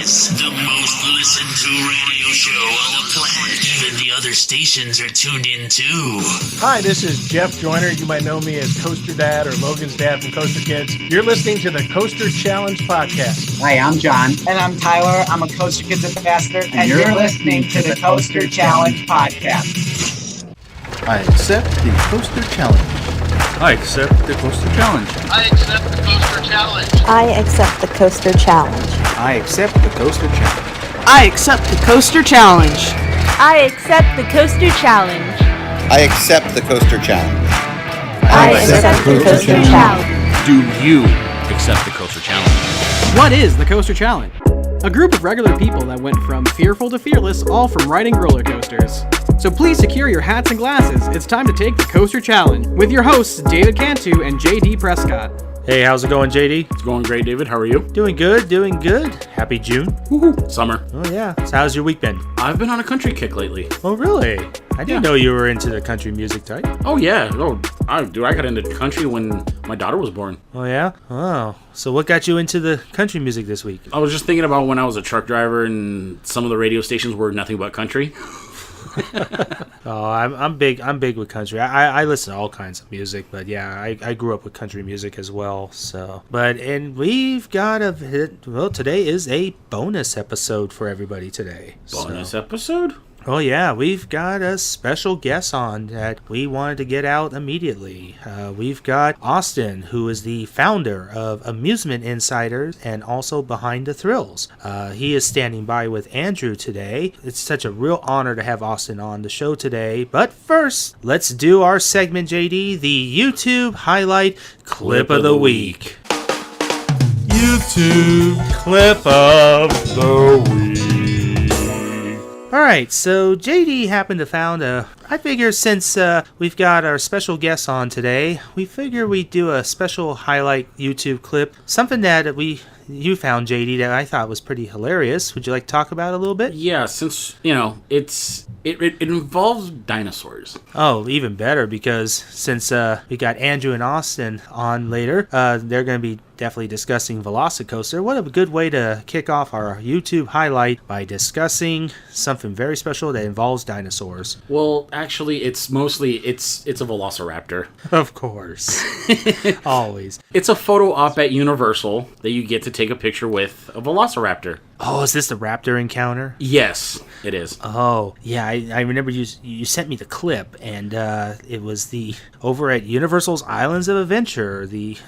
Yes, the most listened to radio show on the planet. Even the other stations are tuned in too. Hi, this is Jeff Joyner. You might know me as Coaster Dad or Logan's dad from Coaster Kids. You're listening to the Coaster Challenge podcast. Hi, I'm John. And I'm Tyler. I'm a Coaster Kids ambassador. And you're listening to the Coaster Challenge podcast. I accept the Coaster Challenge. I accept the Coaster Challenge. I accept the Coaster Challenge. I accept the Coaster Challenge. I accept the Coaster Challenge. I accept the Coaster Challenge. I accept the Coaster Challenge. I accept the Coaster Challenge. I accept the Coaster Challenge. Do you accept the Coaster Challenge? What is the Coaster Challenge? A group of regular people that went from fearful to fearless, all from riding roller coasters. So please secure your hats and glasses. It's time to take the Coaster Challenge with your hosts, David Cantu and JD Prescott. Hey, how's it going, JD? It's going great, David. How are you? Doing good, doing good. Happy June. Woohoo. Summer. Oh, yeah. So how's your week been? I've been on a country kick lately. Oh, really? I didn't know you were into the country music type. Oh, yeah. I got into country when my daughter was born. Oh, yeah? Oh. So what got you into the country music this week? I was just thinking about when I was a truck driver and some of the radio stations were nothing but country. Oh, I'm big with country. I listen to all kinds of music, but yeah, I grew up with country music as well. So, and we've got today is a bonus episode for everybody today. Bonus episode? Oh yeah, we've got a special guest on that we wanted to get out immediately. We've got Austin, who is the founder of Amusement Insiders and also Behind the Thrills. He is standing by with Andrew today. It's such a real honor to have Austin on the show today. But first, let's do our segment, JD, the YouTube Highlight Clip of the Week. YouTube Clip of the Week. Alright, so JD happened to found I figure since we've got our special guest on today, we figure we'd do a special highlight YouTube clip, something that you found, JD, that I thought was pretty hilarious. Would you like to talk about it a little bit? Yeah, since, it involves dinosaurs. Oh, even better, because since we got Andrew and Austin on later, they're going to be definitely discussing Velocicoaster. What a good way to kick off our YouTube highlight by discussing something very special that involves dinosaurs. Well, actually, it's a Velociraptor. Of course. Always. It's a photo op at Universal that you get to take a picture with a Velociraptor. Oh, is this the Raptor encounter? Yes, it is. Oh, yeah, I remember you sent me the clip, and it was over at Universal's Islands of Adventure. It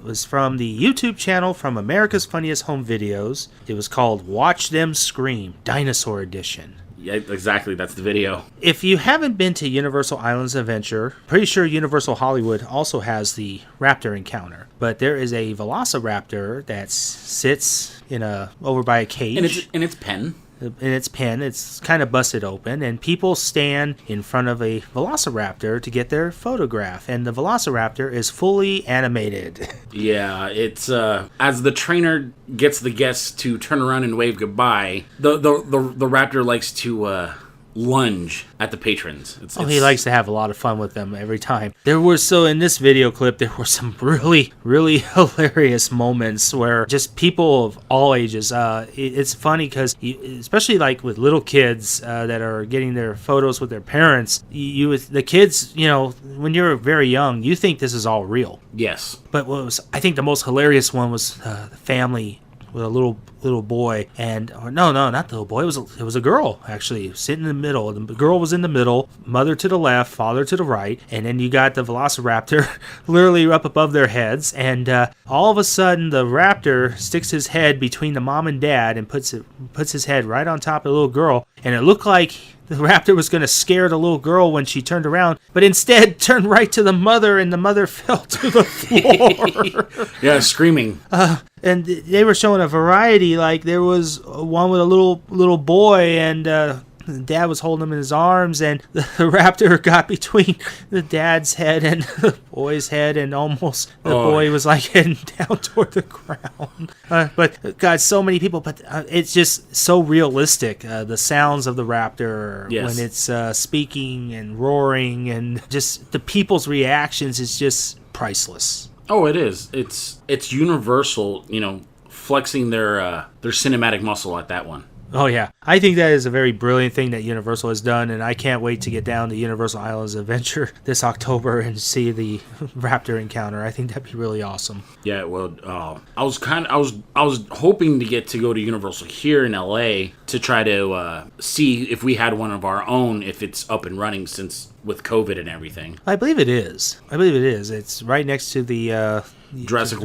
was from the YouTube channel from America's Funniest Home Videos. It was called Watch Them Scream, Dinosaur Edition. Yeah, exactly. That's the video. If you haven't been to Universal Islands of Adventure, pretty sure Universal Hollywood also has the Raptor encounter. But there is a Velociraptor that sits over by a cage. In its pen. In its pen, it's kind of busted open, and people stand in front of a Velociraptor to get their photograph, and the Velociraptor is fully animated. Yeah, it's as the trainer gets the guests to turn around and wave goodbye, the raptor likes to lunge at the patrons. He likes to have a lot of fun with them every time. In this video clip, there were some really, really hilarious moments where just people of all ages, it's funny because, especially like with little kids that are getting their photos with their parents, the kids, when you're very young, you think this is all real. Yes. But I think the most hilarious one was the family with a little boy, no, not the little boy. It was a girl actually sitting in the middle. The girl was in the middle, mother to the left, father to the right, and then you got the Velociraptor literally up above their heads. And all of a sudden, the raptor sticks his head between the mom and dad and puts his head right on top of the little girl. And it looked like the raptor was going to scare the little girl when she turned around, but instead turned right to the mother, and the mother fell to the floor. Yeah, screaming. And they were showing a variety. Like there was one with a little boy, and Dad was holding him in his arms, and the raptor got between the dad's head and the boy's head, and almost the boy was like heading down toward the ground. But God, so many people. But it's just so realistic. The sounds of the raptor when it's speaking and roaring, and just the people's reactions is just priceless. Oh, it is. It's Universal, flexing their cinematic muscle at that one. Oh, yeah. I think that is a very brilliant thing that Universal has done, and I can't wait to get down to Universal Islands Adventure this October and see the Raptor encounter. I think that'd be really awesome. Yeah, well, I was hoping to get to go to Universal here in LA to try to see if we had one of our own, if it's up and running since with COVID and everything. I believe it is. It's right next to the Jurassic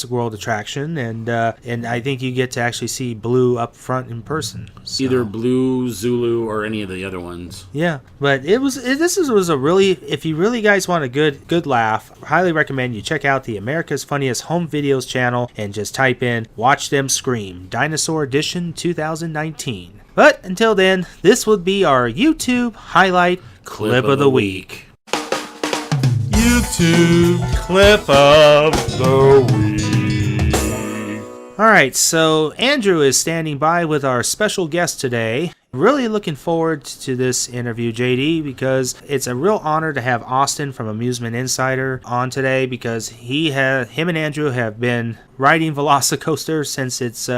World attraction, and I think you get to actually see Blue up front in person. So. Either Blue, Zulu, or any of the other ones. Yeah, but this was a really, if you really guys want a good laugh, I highly recommend you check out the America's Funniest Home Videos channel and just type in "Watch Them Scream Dinosaur Edition 2019." But until then, this would be our YouTube highlight clip of the week. YouTube clip of the week. Alright, so Andrew is standing by with our special guest today. Really looking forward to this interview, JD, because it's a real honor to have Austin from Amusement Insider on today, because him and Andrew have been riding Velocicoaster since its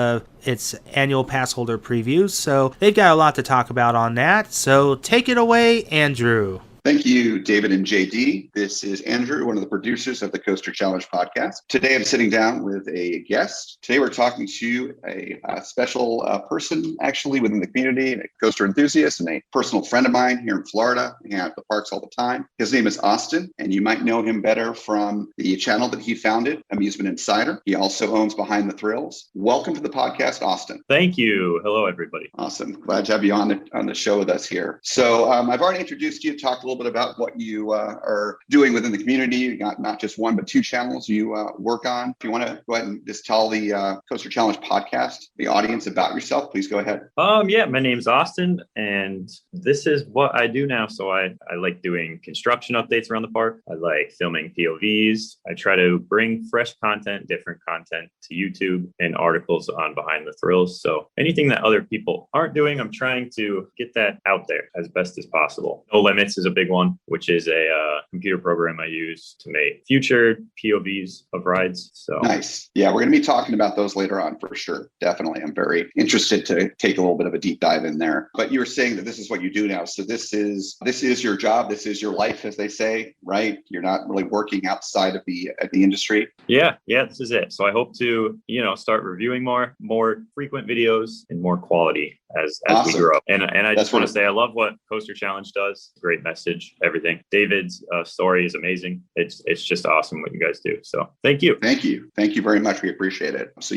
annual pass holder previews, so they've got a lot to talk about on that. So take it away, Andrew. Thank you, David and JD. This is Andrew, one of the producers of the Coaster Challenge podcast. Today, I'm sitting down with a guest. Today, we're talking to a special person, actually, within the community, a coaster enthusiast and a personal friend of mine here in Florida. We hang out at the parks all the time. His name is Austin, and you might know him better from the channel that he founded, Amusement Insider. He also owns Behind the Thrills. Welcome to the podcast, Austin. Thank you. Hello, everybody. Awesome. Glad to have you on the show with us here. So I've already introduced you, talked a little bit about what you are doing within the community. You got not just one, but two channels you work on. If you want to go ahead and just tell the Coaster Challenge podcast, the audience, about yourself, please go ahead. Yeah, my name's Austin, and this is what I do now. So I like doing construction updates around the park. I like filming POVs. I try to bring fresh content, different content to YouTube and articles on Behind the Thrills. So anything that other people aren't doing, I'm trying to get that out there as best as possible. No Limits is a big one, which is a computer program I use to make future POVs of rides. So nice. Yeah, we're going to be talking about those later on for sure. Definitely. I'm very interested to take a little bit of a deep dive in there. But you were saying that this is what you do now. So this is your job. This is your life, as they say, right? You're not really working outside of the industry. Yeah, this is it. So I hope to, start reviewing more frequent videos and more quality as awesome. We grow. And I just want to say I love what Coaster Challenge does. Great message, everything. David's story is amazing. It's just awesome what you guys do. So thank you. Thank you very much. We appreciate it. So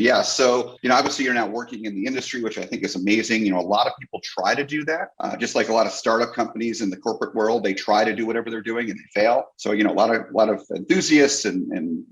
obviously you're now working in the industry, which I think is amazing. A lot of people try to do that, just like a lot of startup companies in the corporate world. They try to do whatever they're doing and they fail. So a lot of enthusiasts and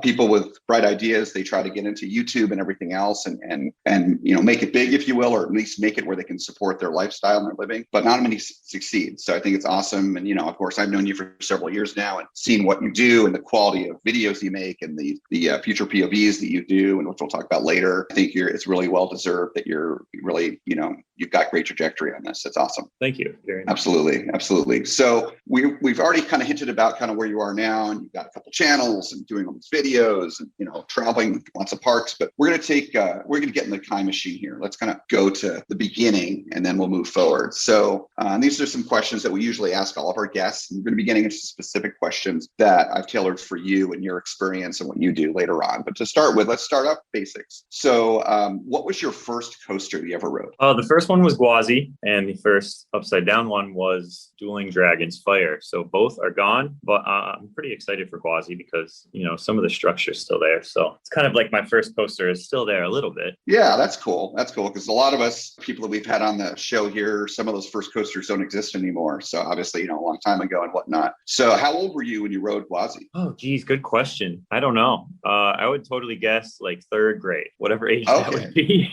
people with bright ideas, they try to get into YouTube and everything else and make it big, if you will, or at least make it where they can support their lifestyle and their living. But not many succeed. So I think it's awesome. And of course, I've known you for several years now and seen what you do and the quality of videos you make and the future POVs that you do, and which we'll talk about later. I think it's really well deserved that you're really, you've got great trajectory on this. It's awesome. Thank you. Very much. Absolutely. So we've already kind of hinted about kind of where you are now, and you've got a couple channels and doing all these videos and traveling lots of parks. But we're going to get in the time machine here. Let's kind of go to the beginning and then we'll move forward. So these are some questions that we usually ask all of our guests. And we're going to be getting into specific questions that I've tailored for you and your experience and what you do later on. But to start with, let's start up basics. So what was your first coaster you ever rode? The first one was Gwazi, and the first upside down one was Dueling Dragons Fire. So both are gone, but I'm pretty excited for Gwazi because, some of the structure's still there. So it's kind of like my first coaster is still there a little bit. Yeah, that's cool. Because a lot of us, people that we've had on the show here, some of those first coasters don't exist anymore. So obviously, a long time ago and whatnot. So how old were you when you rode Gwazi? Oh, geez, good question. I don't know. I would totally guess like third grade, whatever age that would be.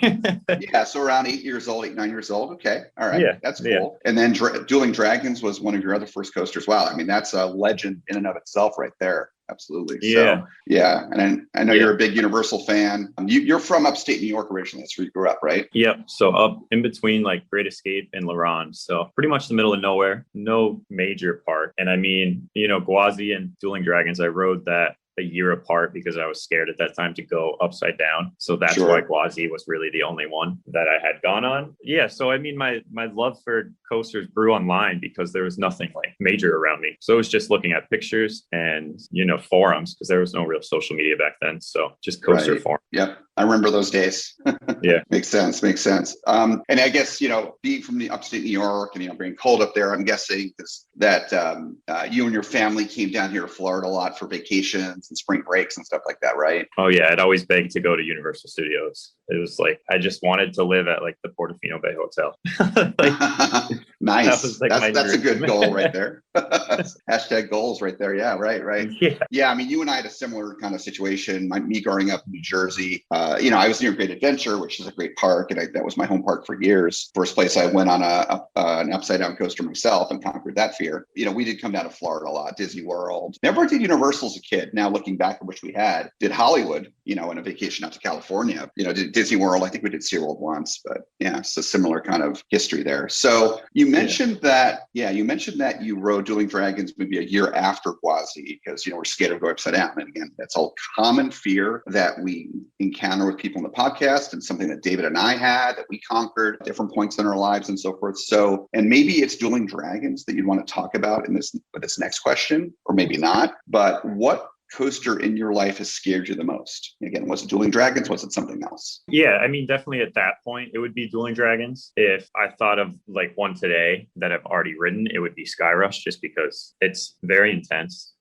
Yeah, so around 8 years old, 8, 9 years old. Okay, all right, yeah, that's cool. Yeah. And then Dueling Dragons was one of your other first coasters. Wow, I mean that's a legend in and of itself, right there. Absolutely. Yeah. So, yeah. And I know you're a big Universal fan. You're from upstate New York originally. That's where you grew up, right? Yep. So up in between like Great Escape and L'Orange. So pretty much the middle of nowhere, no major park. And I mean, Gwazi and Dueling Dragons, I rode that a year apart because I was scared at that time to go upside down. So that's Sure. why Gwazi was really the only one that I had gone on. Yeah. So I mean, my love for coasters grew online because there was nothing like major around me. So it was just looking at pictures and, forums, because there was no real social media back then. So just coaster Right. forums. Yep. I remember those days. Yeah. Makes sense. And I guess, being from the upstate New York and, being cold up there, I'm guessing that you and your family came down here to Florida a lot for vacations and spring breaks and stuff like that, right? Oh yeah. I'd always begged to go to Universal Studios. It was like, I just wanted to live at like the Portofino Bay Hotel. Nice. Like that's a good goal right there. Hashtag goals right there. Yeah. Right. Yeah. I mean, you and I had a similar kind of situation. Me growing up in New Jersey, I was near Great Adventure, which is a great park. And that was my home park for years. First place I went on an upside down coaster myself and conquered that fear. We did come down to Florida a lot, Disney World. Never did Universal as a kid. Now looking back, I wish we had. Did Hollywood, in a vacation out to California. Did Disney World. I think we did SeaWorld once, but yeah, it's a similar kind of history there. So you mentioned that you rode Dueling Dragons maybe a year after Gwazi because, we're scared of going upside down. And again, that's a common fear that we encounter with people in the podcast and something that David and I had that we conquered at different points in our lives and so forth. So, and maybe it's Dueling Dragons that you'd want to talk about in this next question, or maybe not, but what coaster in your life has scared you the most? Again, was it Dueling Dragons? Was it something else? Yeah, I mean, definitely at that point, it would be Dueling Dragons. If I thought of like one today that I've already ridden, it would be Skyrush, just because it's very intense.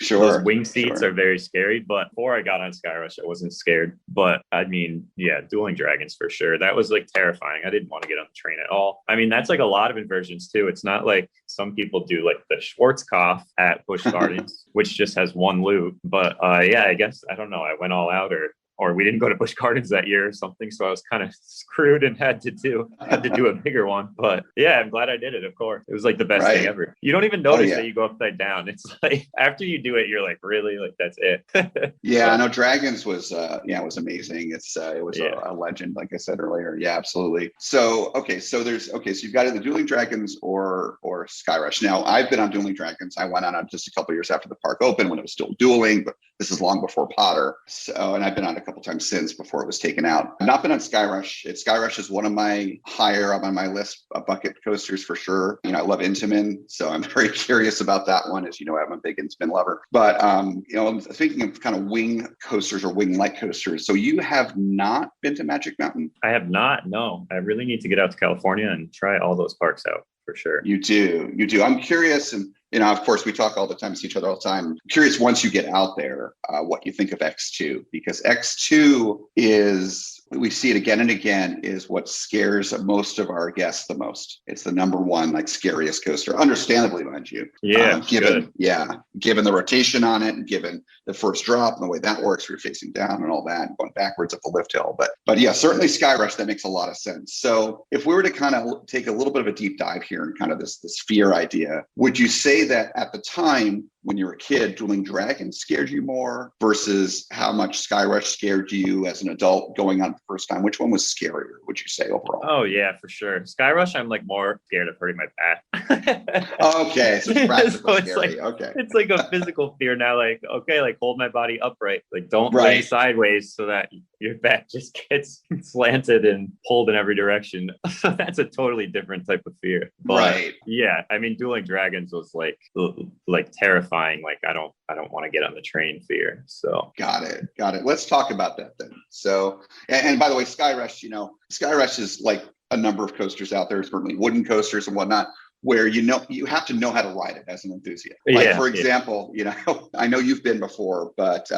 Sure. Those wing seats are very scary, but before I got on Skyrush, I wasn't scared. But I mean, yeah, Dueling Dragons for sure. That was like terrifying. I didn't want to get on the train at all. I mean, that's like a lot of inversions too. It's not like some people do like the Schwarzkopf at Busch Gardens, which just has one loop. But yeah, I guess, I don't know. I went all out, or we didn't go to Busch Gardens that year or something. So I was kind of screwed and had to do a bigger one. But yeah, I'm glad I did it, of course. It was like the best thing ever. You don't even notice that you go upside down. It's like, after you do it, you're like, really? Like, that's it. Yeah, I know Dragons was, it was amazing. It was a legend, like I said earlier. Yeah, absolutely. So, so you've got either Dueling Dragons or Skyrush. Now, I've been on Dueling Dragons. I went on just a couple of years after the park opened when it was still dueling, but this is long before Potter. So, and I've been on a couple times since before it was taken out. I've not been on Skyrush. Skyrush is one of my higher up on my list of bucket coasters for sure. I love Intamin, so I'm very curious about that one. As you know, I'm a big Intamin lover. But I'm thinking of kind of wing coasters or wing-like coasters. So you have not been to Magic Mountain? I have not. No, I really need to get out to California and try all those parks out for sure. You do. I'm curious, and of course, we talk all the time, see each other all the time. I'm curious, once you get out there, what you think of X2, because X2 is, we see it again and again, is what scares most of our guests the most. It's the number one, like, scariest coaster, understandably, mind you. Yeah. Given the rotation on it and given the first drop and the way that works, you're facing down and all that, going backwards up the lift hill. But yeah, certainly Skyrush, that makes a lot of sense. So if we were to kind of take a little bit of a deep dive here and kind of this fear idea, would you say that at the time when you were a kid, Dueling Dragons scared you more versus how much Skyrush scared you as an adult going on the first time? Which one was scarier, would you say, overall? Oh, yeah, for sure. Skyrush, I'm like more scared of hurting my back. Okay, so it's practical so it's scary. like, okay. It's like a physical fear now. Like, okay, like hold my body upright. Like, don't lay sideways so that your back just gets slanted and pulled in every direction. So that's a totally different type of fear. But yeah, I mean, Dueling Dragons was like terrifying. Like, I don't want to get on the train fear. So got it. Let's talk about that then. So, and by the way, Skyrush, Skyrush is like a number of coasters out there, certainly wooden coasters and whatnot, where you have to know how to ride it as an enthusiast. Like, for example, I know you've been before, but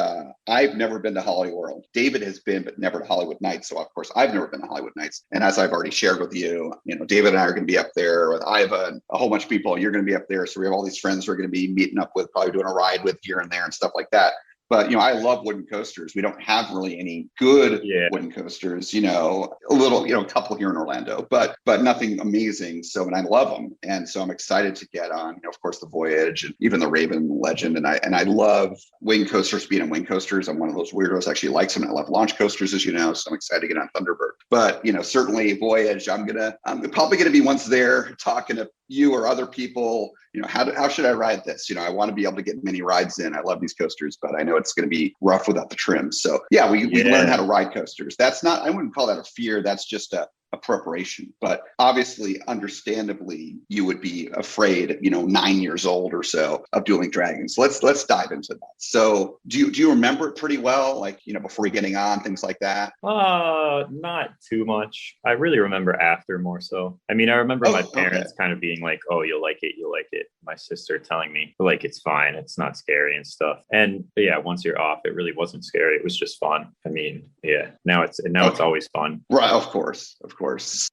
I've never been to Hollywood World. David has been, but never to Hollywood Nights. So of course, I've never been to Hollywood Nights. And as I've already shared with you, David and I are going to be up there with Iva and a whole bunch of people. You're going to be up there. So we have all these friends we're going to be meeting up with, probably doing a ride with here and there and stuff like that. But, I love wooden coasters. We don't have really any good wooden coasters, a little, a couple here in Orlando, but nothing amazing. So, and I love them. And so I'm excited to get on, of course, the Voyage and even the Raven Legend. And I love wing coasters, being in wing coasters. I'm one of those weirdos actually likes them. And I love launch coasters, as you know. So I'm excited to get on Thunderbird. But, certainly Voyage, I'm probably going to be once there talking to you or other people, how should I ride this? I want to be able to get many rides in. I love these coasters, but I know it's going to be rough without the trim. So yeah, we learn how to ride coasters. I wouldn't call that a fear. That's just a preparation. But obviously, understandably, you would be afraid, 9 years old or so, of dueling dragons. Let's dive into that. So do you remember it pretty well? Like, before getting on, things like that? Not too much. I really remember after more so. I mean, I remember my parents kind of being like, oh, you'll like it. My sister telling me like, it's fine. It's not scary and stuff. And yeah, once you're off, it really wasn't scary. It was just fun. I mean, yeah, now it's always fun. Right. Of course.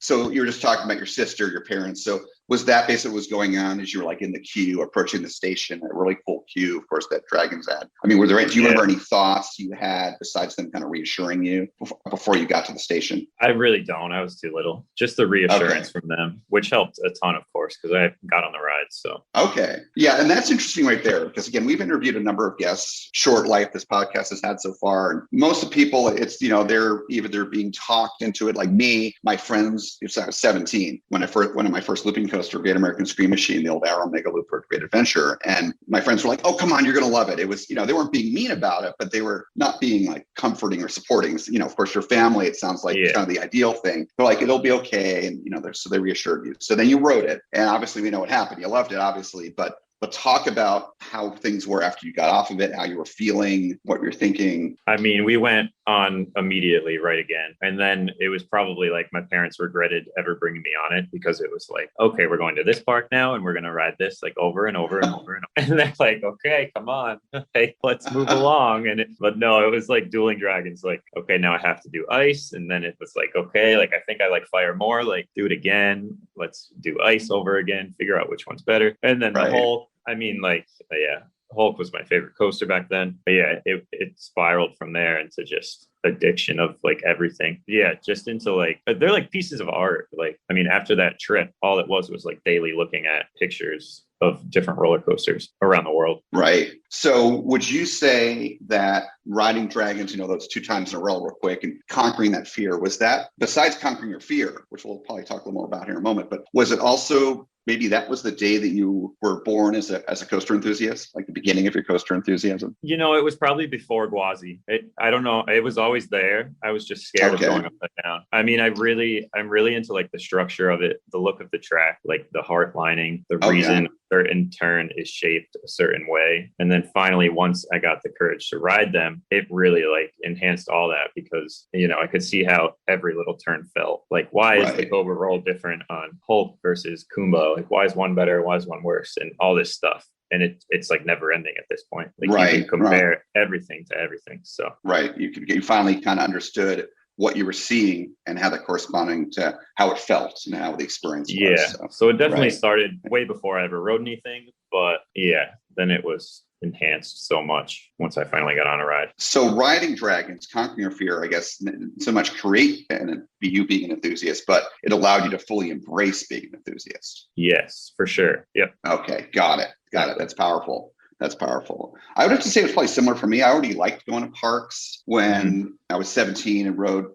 So you were just talking about your sister, your parents. So was that basically what was going on as you were like in the queue, approaching the station, a really full queue, of course, that Dragons had? I mean, do you remember any thoughts you had besides them kind of reassuring you before you got to the station? I really don't. I was too little. Just the reassurance from them, which helped a ton, of course, because I got on the ride. So okay. Yeah. And that's interesting right there, because again, we've interviewed a number of guests, short life this podcast has had so far. And most of the people, it's, they're being talked into it. Like me, my friends, I was 17 when one of my first looping coaster, Great American Scream Machine, the old Arrow Mega Looper, Great Adventure. And my friends were like, oh, come on, you're going to love it. It was, they weren't being mean about it, but they were not being like comforting or supporting. Of course, your family, it sounds like kind of the ideal thing. They're like, it'll be okay. And, so they reassured you. So then you wrote it. And obviously we know what happened. You loved it, obviously, but talk about how things were after you got off of it, how you were feeling, what you're thinking. I mean, we went on immediately right again. And then it was probably like my parents regretted ever bringing me on it, because it was like, okay, we're going to this park now and we're going to ride this like over and over and over and over. And they're like, okay, come on, hey, let's move along. But no, it was like dueling dragons. Like, okay, now I have to do ice. And then it was like, okay, like I think I like fire more, like do it again. Let's do ice over again, figure out which one's better. And then the whole, I mean, like, yeah, Hulk was my favorite coaster back then. But yeah, it spiraled from there into just addiction of like everything. Yeah, just into like, they're like pieces of art. Like, I mean, after that trip, all it was like daily looking at pictures of different roller coasters around the world. Right. So would you say that riding dragons, those 2 times in a row real quick and conquering that fear, was that, besides conquering your fear, which we'll probably talk a little more about here in a moment, but was it also maybe that was the day that you were born as a coaster enthusiast, like the beginning of your coaster enthusiasm? It was probably before Gwazi. I don't know. It was always there. I was just scared of going upside down. I mean, I'm really into like the structure of it, the look of the track, like the heart lining, the reason a certain turn is shaped a certain way. And then finally, once I got the courage to ride them, it really like enhanced all that, because, I could see how every little turn felt. Like, why is the Cobra roll different on Hulk versus Kumbo? Like, why is one better? Why is one worse? And all this stuff. And it's like never ending at this point. Like you can compare everything to everything. So you finally kind of understood what you were seeing and how that corresponding to how it felt and how the experience was. Yeah. So it definitely started way before I ever rode anything. But yeah, then it was enhanced so much once I finally got on a ride. So riding dragons, conquering your fear, I guess, so much create and you being an enthusiast, but it allowed you to fully embrace being an enthusiast. Yes, for sure. Yep. Okay. Got it. That's powerful. I would have to say it was probably similar for me. I already liked going to parks when I was 17 and rode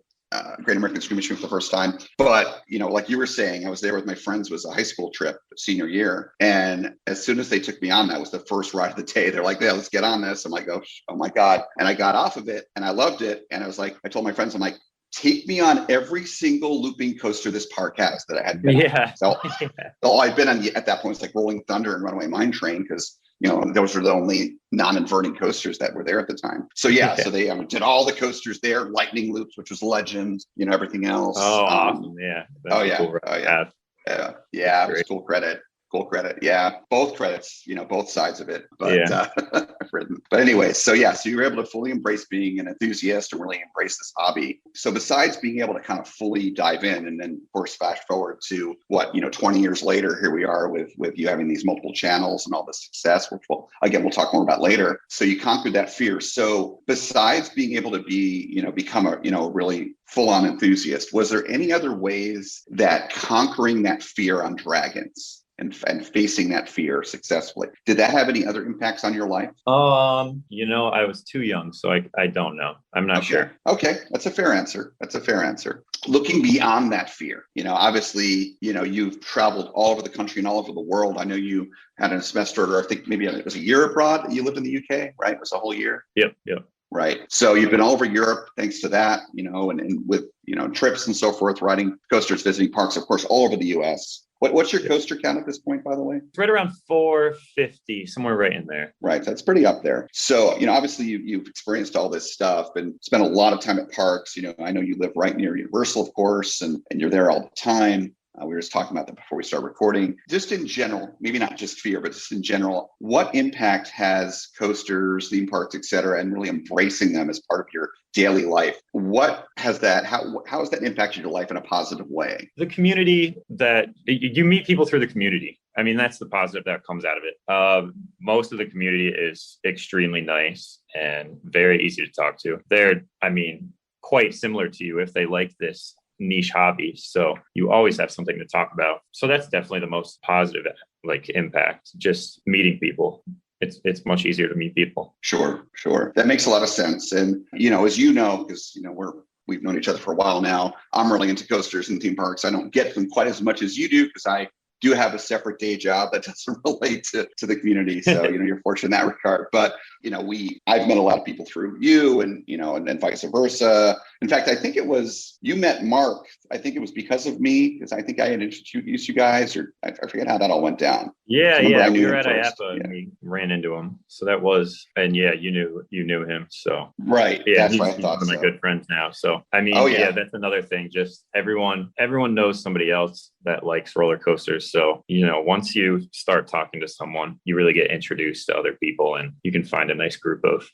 Great American Scream Machine for the first time. But, like you were saying, I was there with my friends. It was a high school trip, senior year. And as soon as they took me on, that was the first ride of the day. They're like, yeah, let's get on this. I'm like, oh my God. And I got off of it and I loved it. And I was like, I told my friends, I'm like, take me on every single looping coaster this park has that I had been on. So all I'd been on at that point was like Rolling Thunder and Runaway Mine Train, because those were the only non-inverting coasters that were there at the time. So so they did all the coasters there, Lightning Loops, which was legend, everything else. Oh, awesome. Yeah. Cool. Yeah. It was cool credit. Yeah. Both credits, both sides of it. But I've written. But anyway, so you were able to fully embrace being an enthusiast and really embrace this hobby. So besides being able to kind of fully dive in, and then of course fast forward to 20 years later, here we are with you having these multiple channels and all the success, which we'll talk more about later. So you conquered that fear. So besides being able to become a really full-on enthusiast, was there any other ways that conquering that fear on dragons and facing that fear successfully. Did that have any other impacts on your life? I was too young, so I don't know. I'm not sure. Okay, that's a fair answer. Looking beyond that fear, obviously, you've traveled all over the country and all over the world. I know you had a semester, or I think maybe it was a year abroad that you lived in the UK, right? It was a whole year. Yep. Right. So you've been all over Europe thanks to that, and with, trips and so forth, riding coasters, visiting parks, of course, all over the US. What's your coaster count at this point, by the way? It's right around 450, somewhere right in there. Right. That's pretty up there. So, obviously you've experienced all this stuff and spent a lot of time at parks. I know you live right near Universal, of course, and you're there all the time. We were just talking about that before we start recording. Just in general, maybe not just fear, but just in general, what impact has coasters, theme parks, et cetera, and really embracing them as part of your daily life? What has that, how has that impacted your life in a positive way? The community that you meet people through the community. I mean, that's the positive that comes out of it. Most of the community is extremely nice and very easy to talk to. They're, quite similar to you if they like this niche hobby, so you always have something to talk about. So that's definitely the most positive impact, just meeting people. It's much easier to meet people. Sure that makes a lot of sense. And as because we've known each other for a while now, I'm really into coasters and theme parks. I don't get them quite as much as you do because I do have a separate day job that doesn't relate to the community. So, you're fortunate in that regard. But, I've met a lot of people through you and vice versa. In fact, I think it was, you met Mark. I think it was because of me, because I think I had introduced you guys, or I forget how that all went down. Yeah. We were at IAPA and we ran into him. So that was, and you knew him. So. Right. Yeah. That's what I thought. He's one of my good friends now. So, that's another thing. Just everyone knows somebody else that likes roller coasters. So, once you start talking to someone, you really get introduced to other people and you can find a nice group of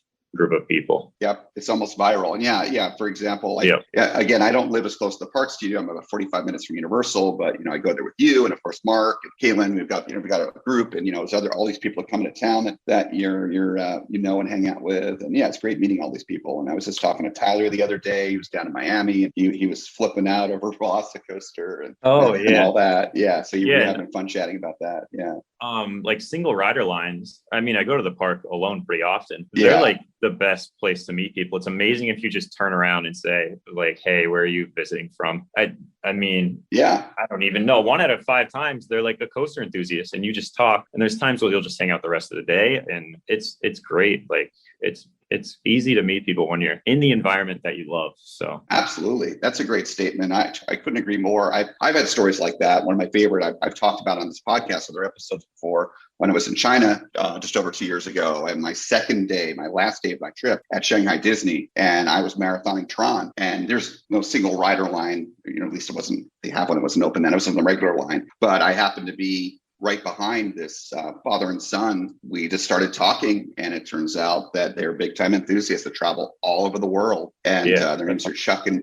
people. Yep. It's almost viral. And for example, again, I don't live as close to the parks to you. I'm about 45 minutes from Universal, but I go there with you and of course Mark and Caitlin. We've got a group, and there's all these people that come into town that you're and hang out with. And it's great meeting all these people. And I was just talking to Tyler the other day. He was down in Miami and he was flipping out over Velocicoaster and all that. Yeah. So you were having fun chatting about that. Yeah. Like single rider lines. I go to the park alone pretty often. They're like the best place to meet people. It's amazing if you just turn around and say like, hey, where are you visiting from? I don't even know. 1 out of 5 times they're like a coaster enthusiast and you just talk, and there's times where you'll just hang out the rest of the day, and it's great. Like it's easy to meet people when you're in the environment that you love. So absolutely. That's a great statement. I couldn't agree more. I've had stories like that. One of my favorite I've talked about on this podcast, other episodes before, when I was in China just over 2 years ago, and my last day of my trip at Shanghai Disney, and I was marathoning Tron, and there's no single rider line, at least they have one that wasn't open then, it was on the regular line, but I happened to be right behind this father and son. We just started talking, and it turns out that they're big time enthusiasts that travel all over the world. And their names are Chuck and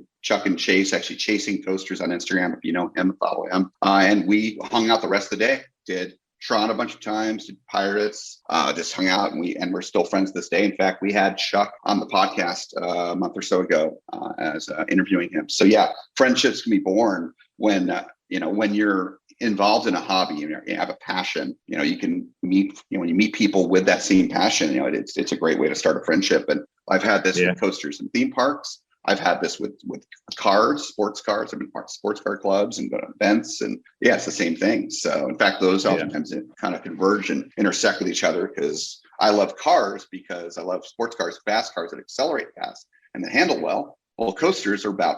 Chase, actually chasing coasters on Instagram. If you know him, follow him. And we hung out the rest of the day, did Tron a bunch of times, did Pirates, just hung out, and we're still friends this day. In fact, we had Chuck on the podcast a month or so ago as interviewing him. So friendships can be born when you're involved in a hobby, you have a passion, you can meet, when you meet people with that same passion, it's a great way to start a friendship. And I've had this with coasters and theme parks. I've had this with cars, sports cars. I've been part of sports car clubs and go to events, and it's the same thing. So in fact, those oftentimes kind of converge and intersect with each other, because I love cars because I love sports cars, fast cars that accelerate fast and that handle well. Well, coasters are about,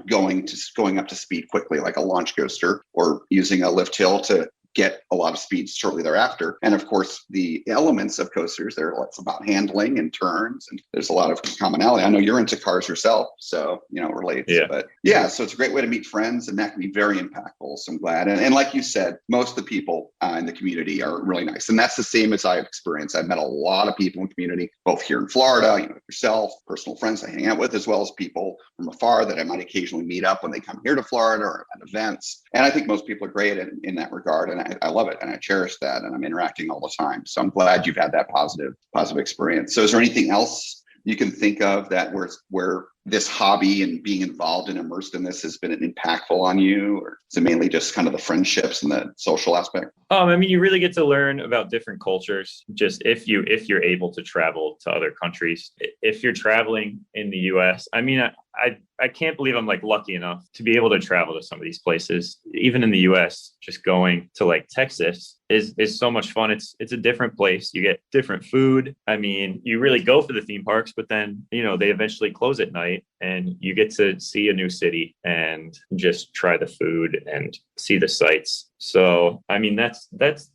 going up to speed quickly, like a launch coaster, or using a lift hill to get a lot of speed shortly thereafter. And of course, the elements of coasters, it's about handling and turns, and there's a lot of commonality. I know you're into cars yourself, so, it relates. But so it's a great way to meet friends, and that can be very impactful. So I'm glad. And like you said, most of the people in the community are really nice. And that's the same as I've experienced. I've met a lot of people in the community, both here in Florida, yourself, personal friends I hang out with, as well as people from afar that I might occasionally meet up when they come here to Florida or at events. And I think most people are great in that regard. And I love it, and I cherish that, and I'm interacting all the time. So I'm glad you've had that positive experience. So is there anything else you can think of that where this hobby and being involved and immersed in this has been impactful on you, or is it mainly just kind of the friendships and the social aspect? I mean, you really get to learn about different cultures. Just if you're able to travel to other countries, if you're traveling in the U.S., I mean, I can't believe I'm like lucky enough to be able to travel to some of these places. Even in the US, just going to like Texas is so much fun. It's a different place. You get different food. I mean, you really go for the theme parks, but then, they eventually close at night and you get to see a new city and just try the food and see the sights. So, I mean, that's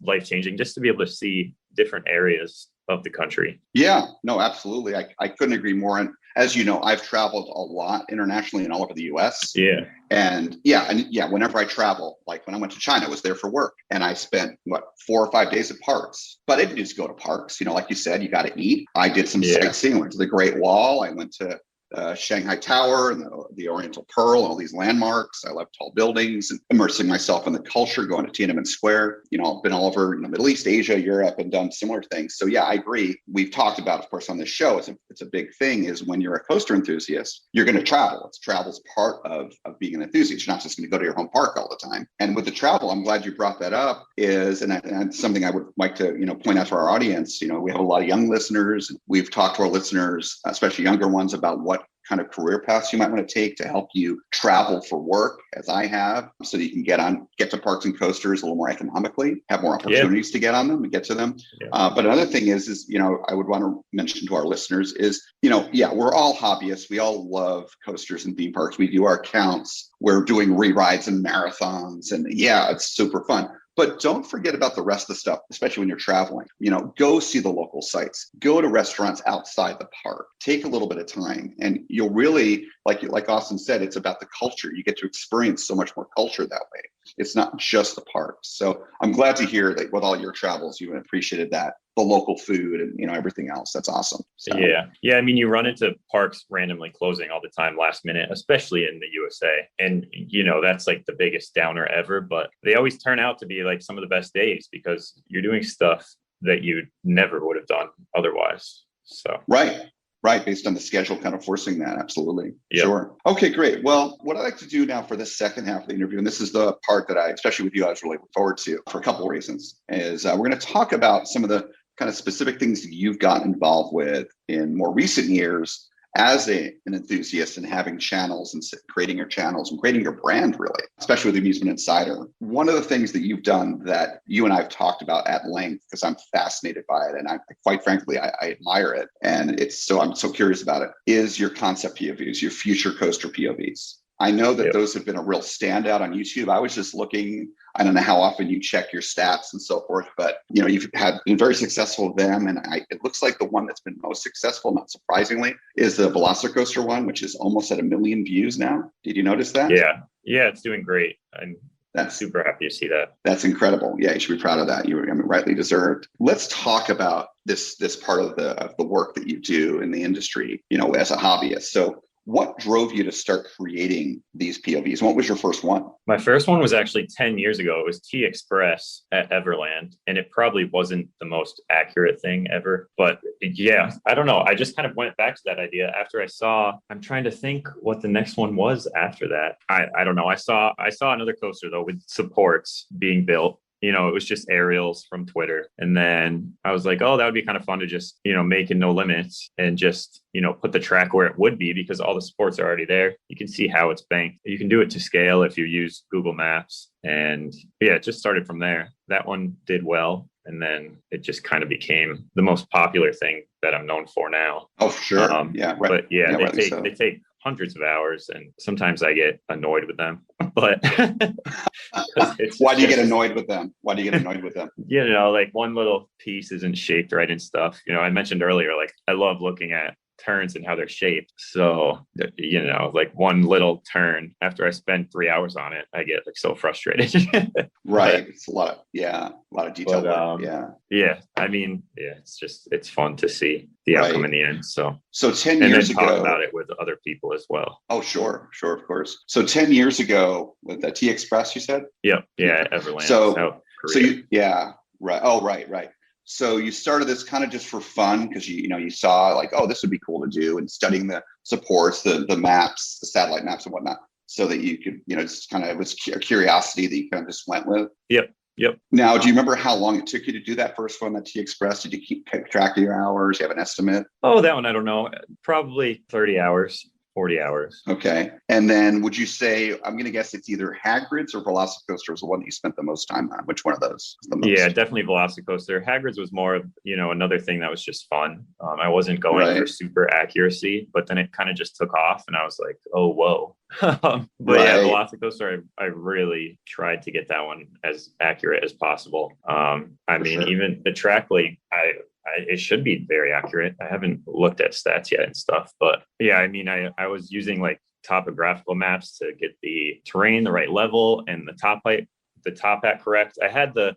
life-changing just to be able to see different areas of the country. Yeah, no, absolutely. I couldn't agree more. And as you know, I've traveled a lot internationally and all over the US. Yeah. And whenever I travel, like when I went to China, I was there for work and I spent 4 or 5 days at parks, but I didn't just go to parks. Like you said, you got to eat. I did some sightseeing, went to the Great Wall. I went to Shanghai Tower and the Oriental Pearl, all these landmarks. I love tall buildings and immersing myself in the culture, going to Tiananmen Square. I've been all over the Middle East, Asia, Europe, and done similar things. So yeah, I agree. We've talked about, of course, on this show, it's a big thing is when you're a coaster enthusiast, you're going to travel. Travel's part of being an enthusiast. You're not just going to go to your home park all the time. And with the travel, I'm glad you brought that up, and something I would like to, point out to our audience. We have a lot of young listeners. We've talked to our listeners, especially younger ones, about what kind of career paths you might want to take to help you travel for work, as I have, so that you can get to parks and coasters a little more economically, have more opportunities to get on them and get to them. Yeah. But another thing is, I would want to mention to our listeners is, we're all hobbyists. We all love coasters and theme parks. We do our counts. We're doing re-rides and marathons, and it's super fun. But don't forget about the rest of the stuff, especially when you're traveling. Go see the local sites. Go to restaurants outside the park. Take a little bit of time, and you'll really, like Austin said, it's about the culture. You get to experience so much more culture that way. It's not just the parks. So I'm glad to hear that with all your travels, you appreciated that, the local food and everything else. That's awesome. So. Yeah. I mean, you run into parks randomly closing all the time last minute, especially in the USA. And that's like the biggest downer ever, but they always turn out to be like some of the best days because you're doing stuff that you never would have done otherwise. So Right, based on the schedule, kind of forcing that. Absolutely. Yep. Sure. Okay, great. Well, what I'd like to do now for the second half of the interview, and this is the part that especially with you, I was really looking forward to for a couple of reasons, is we're going to talk about some of the kind of specific things that you've gotten involved with in more recent years as an enthusiast and having channels and creating your channels and creating your brand, really, especially with Amusement Insider. One of the things that you've done that you and I have talked about at length, because I'm fascinated by it, and quite frankly, I admire it, and I'm so curious about it, is your concept POVs, your future coaster POVs. I know that those have been a real standout on YouTube. I was just looking, I don't know how often you check your stats and so forth, but you've been very successful with them. And it looks like the one that's been most successful, not surprisingly, is the Velocicoaster one, which is almost at 1 million views now. Did you notice that? Yeah, it's doing great. I'm super happy to see that. That's incredible. Yeah, you should be proud of that. Rightly deserved. Let's talk about this part of the work that you do in the industry, as a hobbyist. So what drove you to start creating these POVs? What was your first one? My first one was actually 10 years ago. It was T-Express at Everland, and it probably wasn't the most accurate thing ever. But yeah, I don't know. I just kind of went back to that idea after I'm trying to think what the next one was after that. I don't know. I saw another coaster, though, with supports being built. It was just aerials from Twitter. And then I was like, oh, that would be kind of fun to just, make it no limits and just, put the track where it would be because all the supports are already there. You can see how it's banked. You can do it to scale if you use Google Maps. And it just started from there. That one did well. And then it just kind of became the most popular thing that I'm known for now. Oh, sure. Right. But they take hundreds of hours, and sometimes I get annoyed with them. But why do you get annoyed with them? Like one little piece isn't shaped right and stuff. I mentioned earlier, like I love looking at turns and how they're shaped. So, like one little turn, after I spend 3 hours on it, I get like so frustrated. Right. It's a lot of detail. I mean, it's fun to see the outcome in the end. So 10 years ago, talk about it with other people as well. Oh, sure, of course. So 10 years ago with the T-Express, you said? Yep. Yeah. Everland. Right. Oh, right. So you started this kind of just for fun because you saw like, oh, this would be cool to do, and studying the supports, the maps, the satellite maps and whatnot, so that you could, just kind of, it was a curiosity that you kind of just went with. Yep. Now, do you remember how long it took you to do that first one, that T-Express? Did you keep track of your hours? Do you have an estimate? Oh, that one, I don't know. Probably 30 hours. 40 hours. Okay. And then would you say, I'm going to guess it's either Hagrid's or Velocicoaster was the one that you spent the most time on? Which one of those is the most? Yeah, definitely Velocicoaster. Hagrid's was more of, another thing that was just fun. I wasn't going for super accuracy, but then it kind of just took off and I was like, oh, whoa. But yeah, Velocicoaster, I really tried to get that one as accurate as possible. Even the track length, it should be very accurate. I haven't looked at stats yet and stuff, but yeah, I was using like topographical maps to get the terrain the right level and the top hat correct. I had the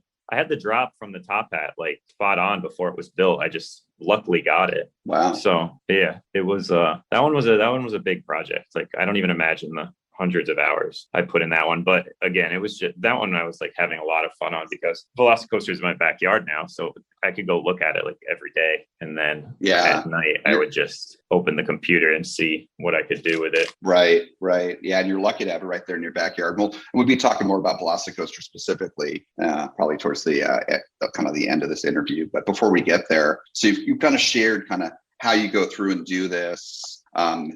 drop from the top hat like spot on before it was built. I just luckily got it. Wow. So yeah, it was that one was a big project. Like I don't even imagine the hundreds of hours I put in that one. But again, it was just that one I was like having a lot of fun on because Velocicoaster is my backyard now. So I could go look at it like every day. And then at night, I would just open the computer and see what I could do with it. Right. Yeah. And you're lucky to have it right there in your backyard. We'll be talking more about Velocicoaster specifically, probably towards the kind of the end of this interview. But before we get there, so you've kind of shared kind of how you go through and do this.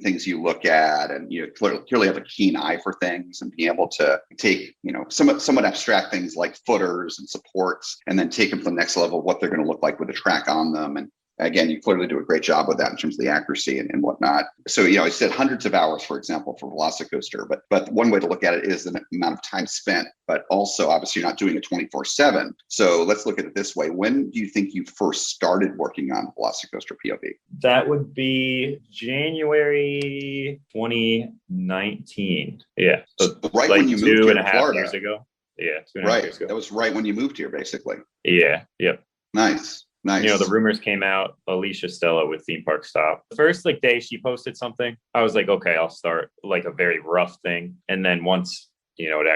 Things you look at, and you clearly have a keen eye for things, and being able to take somewhat abstract things like footers and supports, and then take them to the next level, what they're going to look like with a track on them. And again, you clearly do a great job with that in terms of the accuracy and whatnot. So, I said hundreds of hours, for example, for Velocicoaster, but one way to look at it is the amount of time spent, but also obviously you're not doing it 24/7. So let's look at it this way. When do you think you first started working on Velocicoaster POV? That would be January 2019. Yeah. So right when you moved here to Florida. Years ago. Yeah. 2.5 years ago. That was right when you moved here, basically. Yeah. Yep. Nice. The rumors came out, Alicia Stella with Theme Park Stop. The first day she posted something, I was like, okay, I'll start like a very rough thing. And then once you can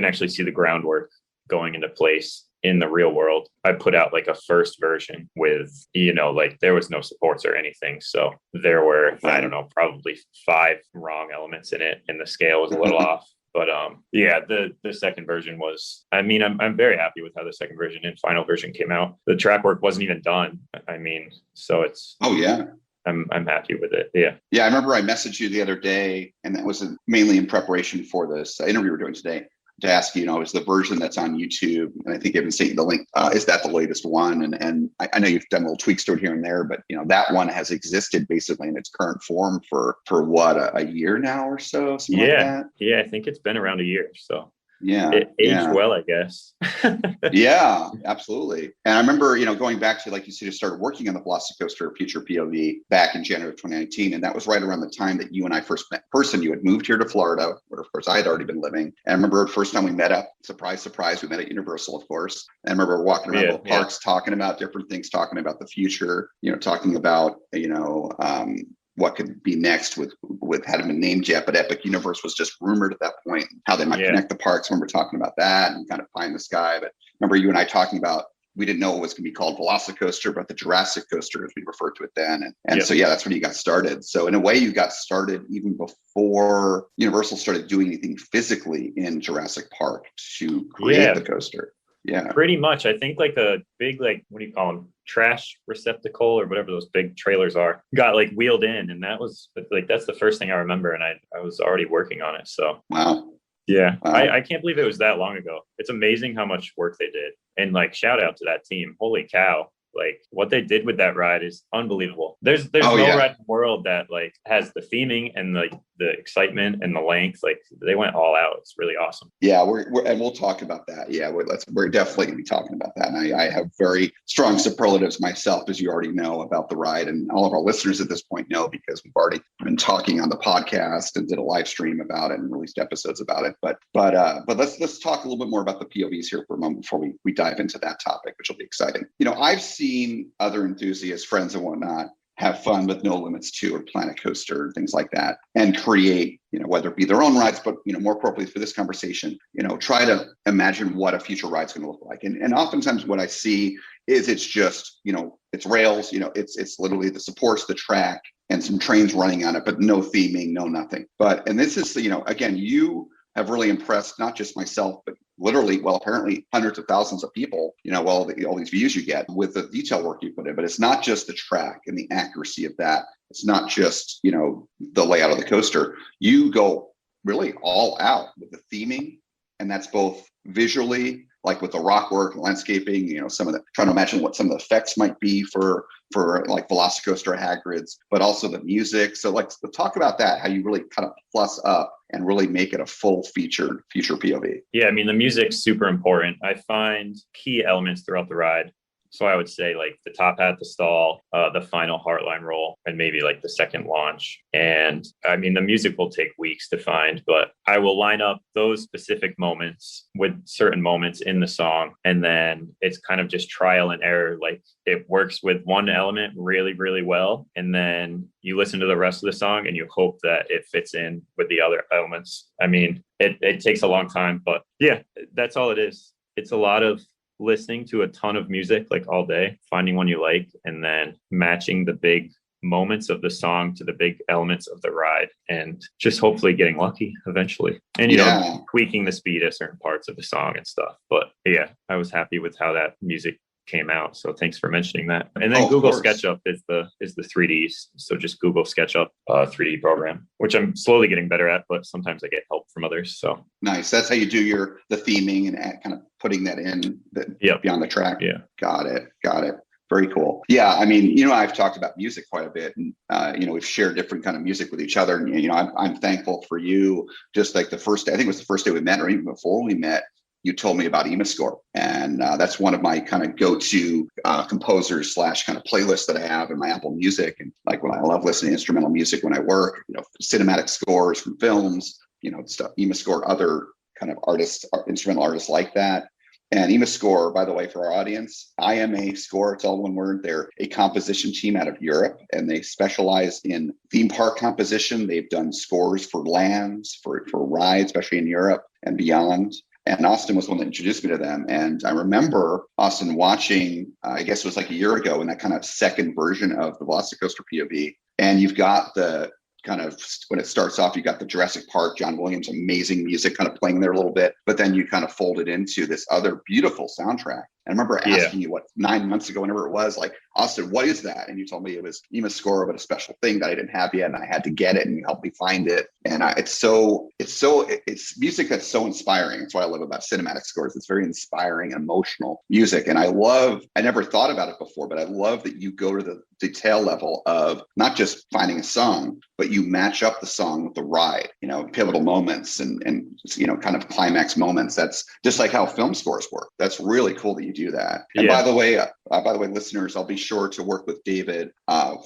actually see the groundwork going into place in the real world, I put out like a first version with, there was no supports or anything. So there were, I don't know, probably 5 wrong elements in it, and the scale was a little off. But the second version was, I'm very happy with how the second version and final version came out. The track work wasn't even done. So it's, oh yeah, I'm happy with it. Yeah. Yeah. I remember I messaged you the other day, and that was mainly in preparation for this interview we're doing today, to ask you, is the version that's on YouTube, and I think I even sent you the link, is that the latest one? And I know you've done little tweaks to it here and there, but that one has existed basically in its current form for what, a year now or so? Like that? Yeah, I think it's been around a year. So yeah, it aged well, I guess. Yeah, absolutely. And I remember, going back to, like you said, you started working on the Velocicoaster Future POV back in January of 2019. And that was right around the time that you and I first met in person. You had moved here to Florida, where of course I had already been living. And I remember the first time we met up, surprise, we met at Universal, of course. And I remember walking around the parks, talking about different things, talking about the future, talking about, what could be next with hadn't been named yet, but Epic Universe was just rumored at that point, how they might connect the parks. When we're talking about that and kind of pie in the sky. But remember you and I talking about, we didn't know it was going to be called Velocicoaster, but the Jurassic Coaster, as we referred to it then. And so, yeah, that's when you got started. So in a way, you got started even before Universal started doing anything physically in Jurassic Park to create the coaster. Yeah, pretty much. I think like a big, what do you call them? Trash receptacle or whatever those big trailers are, got like wheeled in, and that was like, that's the first thing I remember, and I was already working on it. So wow. Yeah. Wow. I can't believe it was that long ago. It's amazing how much work they did, and like shout out to that team. Holy cow. Like what they did with that ride is unbelievable. There's no ride in the world that like has the theming and like the excitement and the length. Like they went all out. It's really awesome. Yeah, and we'll talk about that. Yeah, we're definitely gonna be talking about that. And I have very strong superlatives myself, as you already know, about the ride, and all of our listeners at this point know, because we've already been talking on the podcast and did a live stream about it and released episodes about it. But let's talk a little bit more about the POVs here for a moment before we dive into that topic, which will be exciting. I've seen other enthusiasts, friends and whatnot, have fun with No Limits 2 or Planet Coaster and things like that, and create, whether it be their own rides, but, more appropriately for this conversation, try to imagine what a future ride's going to look like. And oftentimes what I see is it's just, it's rails, it's literally the supports, the track, and some trains running on it, but no theming, no nothing. And this is, again, you have really impressed not just myself, but literally, well, apparently hundreds of thousands of people, all these views you get with the detail work you put in. But it's not just the track and the accuracy of that. It's not just, the layout of the coaster. You go really all out with the theming, and that's both visually, like with the rock work, landscaping, some of the, trying to imagine what some of the effects might be for like Velocicoaster Hagrid's, but also the music. So let's talk about that, how you really kind of plus up and really make it a full featured future POV. Yeah, I mean, the music's super important. I find key elements throughout the ride. So I would say like the top hat, the stall, the final heartline roll, and maybe like the second launch. And I mean, the music will take weeks to find, but I will line up those specific moments with certain moments in the song. And then it's kind of just trial and error. Like it works with one element really, really well. And then you listen to the rest of the song and you hope that it fits in with the other elements. I mean, it takes a long time, but yeah, that's all it is. It's a lot of listening to a ton of music like all day, finding one you like, and then matching the big moments of the song to the big elements of the ride, and just hopefully getting lucky eventually. And tweaking the speed at certain parts of the song and stuff. But yeah, I was happy with how that music came out, so thanks for mentioning that. And then Google SketchUp is the 3Ds, so just Google SketchUp 3D program, which I'm slowly getting better at, but sometimes I get help from others. So nice. That's how you do the theming and kind of putting that in beyond the track. Yeah, got it. Very cool. Yeah, I mean, I've talked about music quite a bit, and we've shared different kind of music with each other, and I'm thankful for you. Just like the first day, I think it was the first day we met, or even before we met, you told me about Emascore, and that's one of my kind of go-to composers / kind of playlists that I have in my Apple Music. And like when I love listening to instrumental music when I work, cinematic scores from films, stuff, Emascore, other kind of artists, instrumental artists like that. And Emascore, by the way, for our audience, IMA Score, it's all one word. They're a composition team out of Europe, and they specialize in theme park composition. They've done scores for lands, for rides, especially in Europe and beyond. And Austin was the one that introduced me to them. And I remember Austin watching, I guess it was like a year ago, in that kind of second version of the Velocicoaster POV. And you've got the kind of, when it starts off, you got the Jurassic Park, John Williams, amazing music kind of playing there a little bit. But then you kind of fold it into this other beautiful soundtrack. And I remember asking you, 9 months ago, whenever it was, like, Austin, what is that? And you told me it was Emascore, but a special thing that I didn't have yet, and I had to get it, and you helped me find it. And it's music that's so inspiring. That's what I love about cinematic scores. It's very inspiring, emotional music. And I never thought about it before, but I love that you go to the detail level of not just finding a song, but you match up the song with the ride, pivotal moments and kind of climax moments. That's just like how film scores work. That's really cool that you do that. And by the way, listeners, I'll be sure to work with David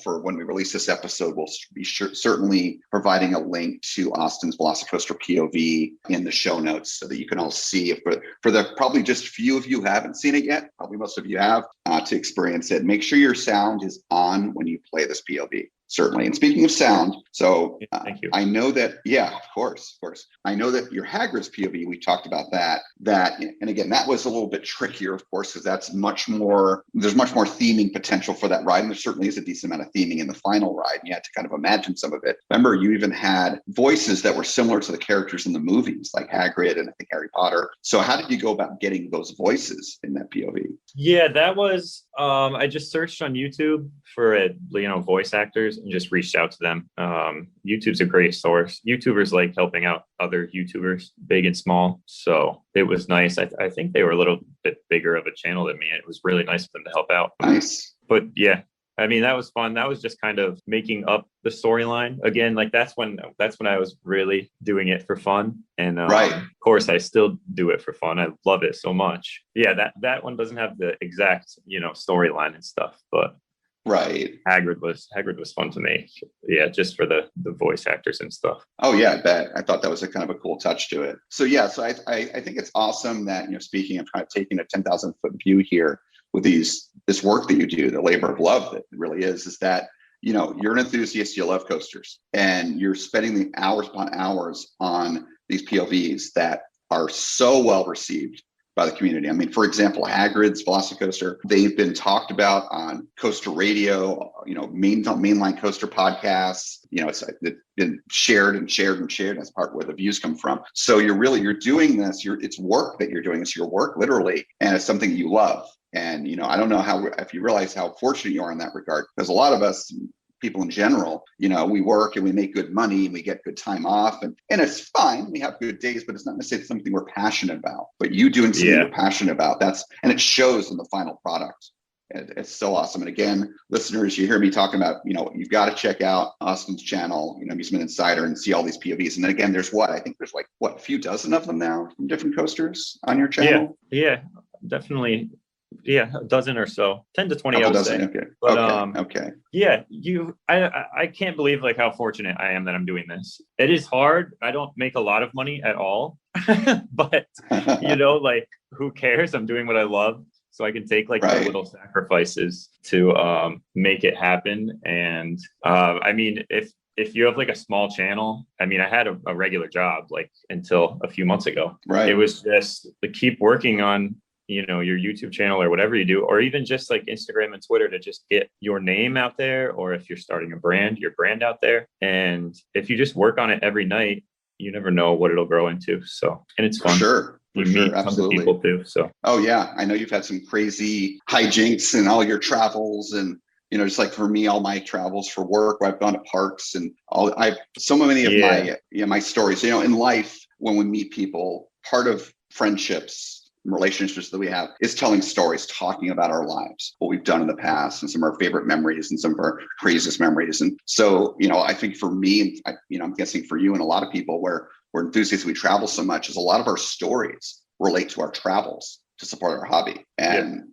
for when we release this episode. We'll be certainly providing a link to Austin's Velocicoaster POV in the show notes so that you can all see it. For the probably just few of you who haven't seen it yet, probably most of you have, to experience it. Make sure your sound is on when you play this POV. Certainly. And speaking of sound, so thank you. I know that, of course. I know that your Hagrid's POV, we talked about that, and again, that was a little bit trickier, of course, because there's much more theming potential for that ride. And there certainly is a decent amount of theming in the final ride. And you had to kind of imagine some of it. Remember, you even had voices that were similar to the characters in the movies, like Hagrid and I think Harry Potter. So how did you go about getting those voices in that POV? Yeah, that was, I just searched on YouTube for voice actors and just reached out to them. YouTube's a great source. YouTubers like helping out other YouTubers, big and small. So it was nice. I think they were a little bit bigger of a channel than me. It was really nice of them to help out. Nice. But yeah, I mean, that was fun. That was just kind of making up the storyline again. Like that's when I was really doing it for fun. And right. Of course, I still do it for fun. I love it so much. Yeah, that one doesn't have the exact storyline and stuff, but right. Hagrid was fun to make. Yeah, just for the voice actors and stuff. Oh yeah, I bet. I thought that was a kind of a cool touch to it. So yeah, so I think it's awesome that speaking of kind of taking a 10,000 foot view here with this work that you do, the labor of love that it really is that you're an enthusiast, you love coasters, and you're spending the hours upon hours on these POVs that are so well received by the community. I mean, for example, Hagrid's Velocicoaster, they've been talked about on coaster radio, mainline coaster podcasts. It's been shared and shared and shared. That's part where the views come from. So you're doing this. It's work that you're doing. It's your work, literally, and it's something you love. And I don't know if you realize how fortunate you are in that regard, because a lot of us, people in general, we work and we make good money and we get good time off, and it's fine. We have good days, but it's not necessarily something we're passionate about. But you doing something you're passionate about, and it shows in the final product. It's so awesome. And again, listeners, you hear me talking about, you've got to check out Austin's channel, Amusement Insider, and see all these POVs. And then again, there's a few dozen of them now from different coasters on your channel. Yeah, definitely. Yeah, a dozen or so, 10 to 20. I would say. Okay. But, okay. Yeah, I can't believe how fortunate I am that I'm doing this. It is hard. I don't make a lot of money at all, but who cares? I'm doing what I love, so I can take the little sacrifices to make it happen. And I mean, if you have a small channel, I mean, I had a regular job until a few months ago. Right. It was just to keep working on your YouTube channel or whatever you do, or even just Instagram and Twitter, to just get your name out there, or if you're starting a brand, your brand out there. And if you just work on it every night, you never know what it'll grow into. So, and it's fun. For you meet tons of people too. So, oh yeah, I know you've had some crazy hijinks in all your travels, and just for me, all my travels for work, where I've gone to parks, and so many of my stories. In life, when we meet people, part of friendships, relationships that we have, is telling stories, talking about our lives, what we've done in the past, and some of our favorite memories and some of our craziest memories. And so, I think for me, I'm guessing for you and a lot of people, where we're enthusiasts, we travel so much, is a lot of our stories relate to our travels to support our hobby. And,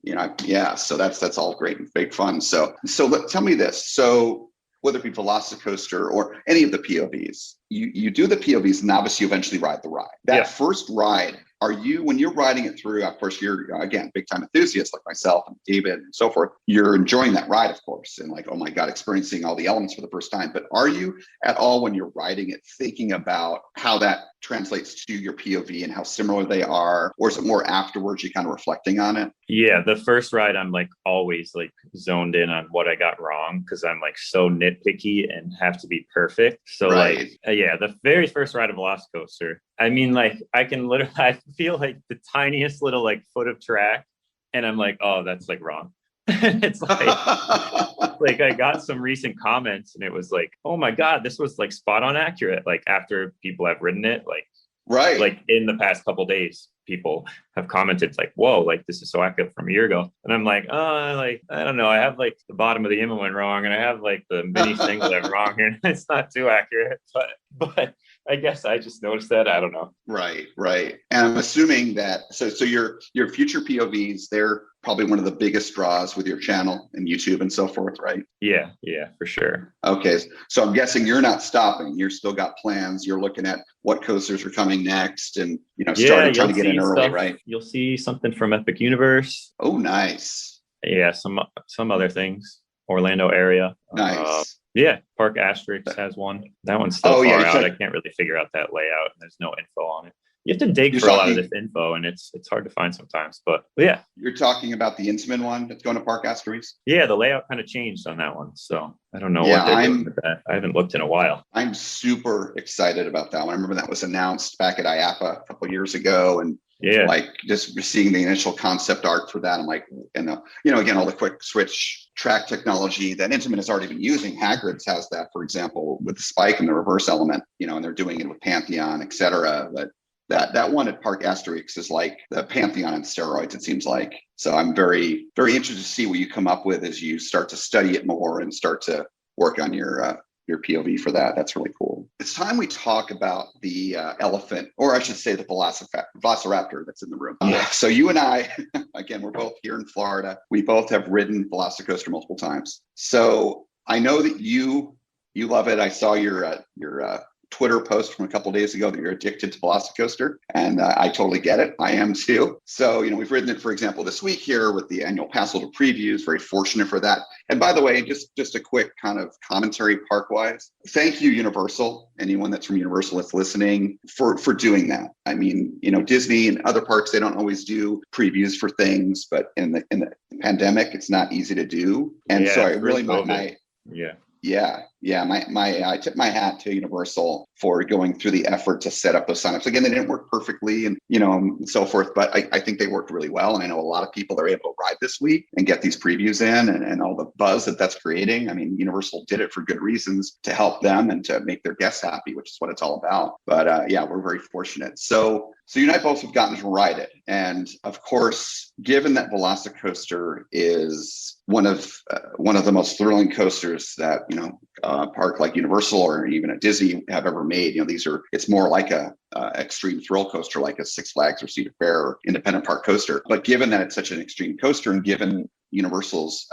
so that's all great and big fun. So tell me this. So whether it be Velocicoaster or any of the POVs, you do the POVs, and obviously you eventually ride the ride. That first ride, when you're riding it through, of course, you're, again, big time enthusiasts like myself and David and so forth, you're enjoying that ride, of course, and oh my God, experiencing all the elements for the first time. But are you at all, when you're riding it, thinking about how that translates to your POV and how similar they are? Or is it more afterwards, you kind of reflecting on it? Yeah, the first ride, I'm always zoned in on what I got wrong, because I'm so nitpicky and have to be perfect. So the very first ride of Velocicoaster, I mean, I can literally, I feel the tiniest little foot of track, and I'm oh, that's wrong. It's I got some recent comments, and it was oh my God, this was spot on accurate. After people have ridden it, in the past couple days, people have commented whoa, this is so accurate from a year ago. And I'm I don't know, I have the bottom of the Immelman wrong, and I have the mini singlet wrong here. It's not too accurate, but I guess I just noticed that. I don't know. Right. And I'm assuming that so your future POVs, they're probably one of the biggest draws with your channel and YouTube and so forth, right? Yeah, for sure. Okay, so I'm guessing you're not stopping. You're still got plans. You're looking at what coasters are coming next, and trying to get in early, right? You'll see something from Epic Universe. Oh, nice. Yeah, some other things. Orlando area. Nice. Park Asterix has one. That one's still far out. I can't really figure out that layout, and there's no info on it. You have to dig for a lot of this info, and it's hard to find sometimes. But yeah. You're talking about the Intamin one that's going to Park Asterix? Yeah, the layout kind of changed on that one. So I don't know what they're doing with that. I haven't looked in a while. I'm super excited about that one. I remember that was announced back at IAPA a couple of years ago, and just seeing the initial concept art for that. I'm again, all the quick switch track technology that Intamin has already been using. Hagrid's has that, for example, with the spike and the reverse element, and they're doing it with Pantheon, et cetera. But that one at Park Asterix is like the Pantheon on steroids, it seems like. So I'm very, very interested to see what you come up with as you start to study it more and start to work on your POV for that. That's really cool. It's time we talk about the elephant, or I should say the Velociraptor that's in the room. So you and I, again, we're both here in Florida. We both have ridden Velocicoaster multiple times. So I know that you love it. I saw your Twitter post from a couple of days ago that you're addicted to Velocicoaster, and I totally get it. I am too. So, we've ridden it, for example, this week here with the annual pass holder previews. Very fortunate for that. And by the way, just a quick kind of commentary park-wise. Thank you, Universal. Anyone that's from Universal that's listening for doing that. I mean, Disney and other parks, they don't always do previews for things, but in the pandemic, it's not easy to do. And so I really I tip my hat to Universal for going through the effort to set up those signups. Again, they didn't work perfectly and so forth, but I think they worked really well. And I know a lot of people are able to ride this week and get these previews in and all the buzz that's creating. I mean, Universal did it for good reasons to help them and to make their guests happy, which is what it's all about. But we're very fortunate. So you and I both have gotten to ride it. And of course, given that Velocicoaster is one of the most thrilling coasters that, a park like Universal or even a Disney have ever made, it's more like a extreme thrill coaster, like a Six Flags or Cedar Fair or independent park coaster. But given that it's such an extreme coaster and given Universal's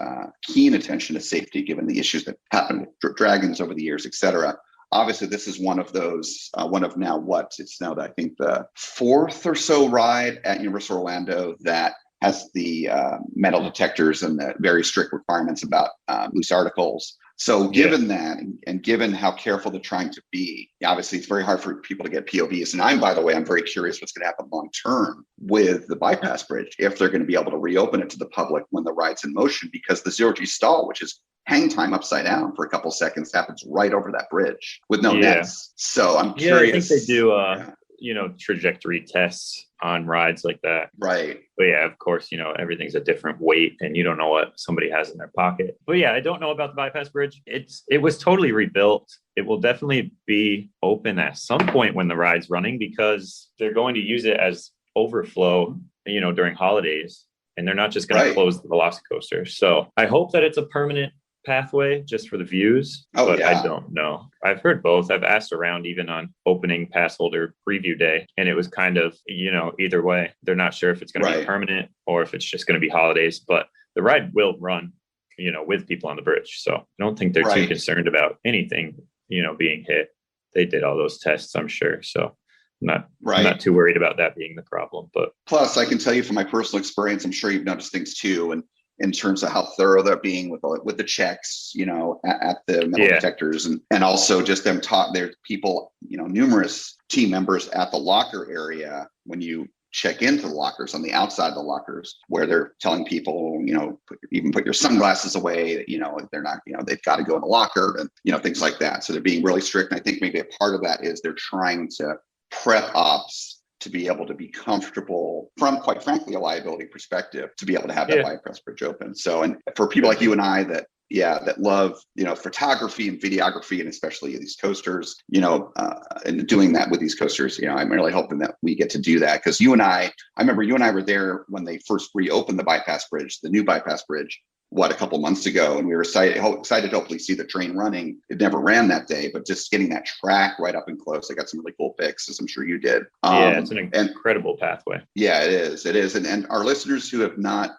keen attention to safety, given the issues that happened with dragons over the years, et cetera, obviously, this is one of those, it's now, I think, the fourth or so ride at Universal Orlando that has the metal detectors and the very strict requirements about loose articles. So given that, and given how careful they're trying to be, obviously it's very hard for people to get POVs. And by the way, I'm very curious what's going to happen long term with the bypass bridge, if they're going to be able to reopen it to the public when the ride's in motion, because the zero-G stall, which is hang time upside down for a couple seconds, happens right over that bridge with no nets. So I'm curious. I think they do, trajectory tests on rides like that. Right. But yeah, of course, everything's a different weight and you don't know what somebody has in their pocket. But yeah, I don't know about the bypass bridge. It was totally rebuilt. It will definitely be open at some point when the ride's running, because they're going to use it as overflow, during holidays. And they're not just going to close the Velocicoaster. So I hope that it's a permanent pathway just for the views, but I don't know. I've heard both. I've asked around even on opening pass holder preview day, and it was kind of, either way. They're not sure if it's going to be permanent or if it's just going to be holidays, but the ride will run, with people on the bridge. So I don't think they're too concerned about anything, being hit. They did all those tests, I'm sure. So I'm not too worried about that being the problem. But plus, I can tell you from my personal experience, I'm sure you've noticed things too, and in terms of how thorough they're being with the checks, at the metal detectors, and also just them there's people, numerous team members at the locker area when you check into the lockers, on the outside of the lockers, where they're telling people, put your sunglasses away, they're not, they've got to go in the locker, and things like that. So they're being really strict. And I think maybe a part of that is they're trying to prep ops to be able to be comfortable from, quite frankly, a liability perspective, to be able to have that bypass bridge open. So, and for people like you and I that love, photography and videography, and especially these coasters, and doing that with these coasters, I'm really hoping that we get to do that, because I remember you and I were there when they first reopened the bypass bridge, the new bypass bridge, a couple months ago, and we were excited to hopefully see the train running. It never ran that day, but just getting that track right up and close. I got some really cool pics, as I'm sure you did. It's an incredible pathway. Yeah, it is. And our listeners who have not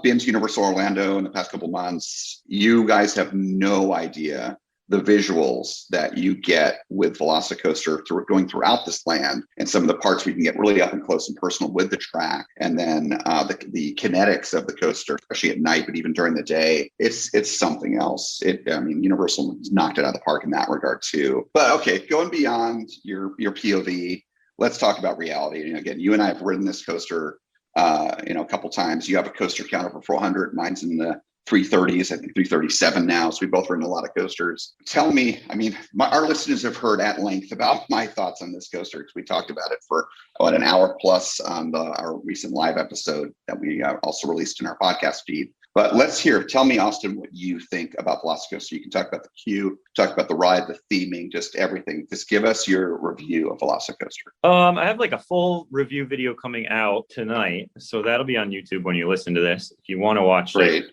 been to Universal Orlando in the past couple months, you guys have no idea the visuals that you get with Velocicoaster going throughout this land, and some of the parts we can get really up and close and personal with the track, and then the kinetics of the coaster, especially at night, but even during the day, it's something else. Universal knocked it out of the park in that regard too. But okay, going beyond your POV, let's talk about reality. Again, you and I have ridden this coaster a couple times. You have a coaster count over 400. Mine's in the 330s, I think 337 now. So we both ridden a lot of coasters. Tell me, our listeners have heard at length about my thoughts on this coaster, because we talked about it for about an hour plus on our recent live episode that we also released in our podcast feed. But tell me, Austin, what you think about Velocicoaster. You can talk about the queue, talk about the ride, the theming, just everything. Just give us your review of Velocicoaster. I have a full review video coming out tonight, so that'll be on YouTube when you listen to this. If you want to watch it,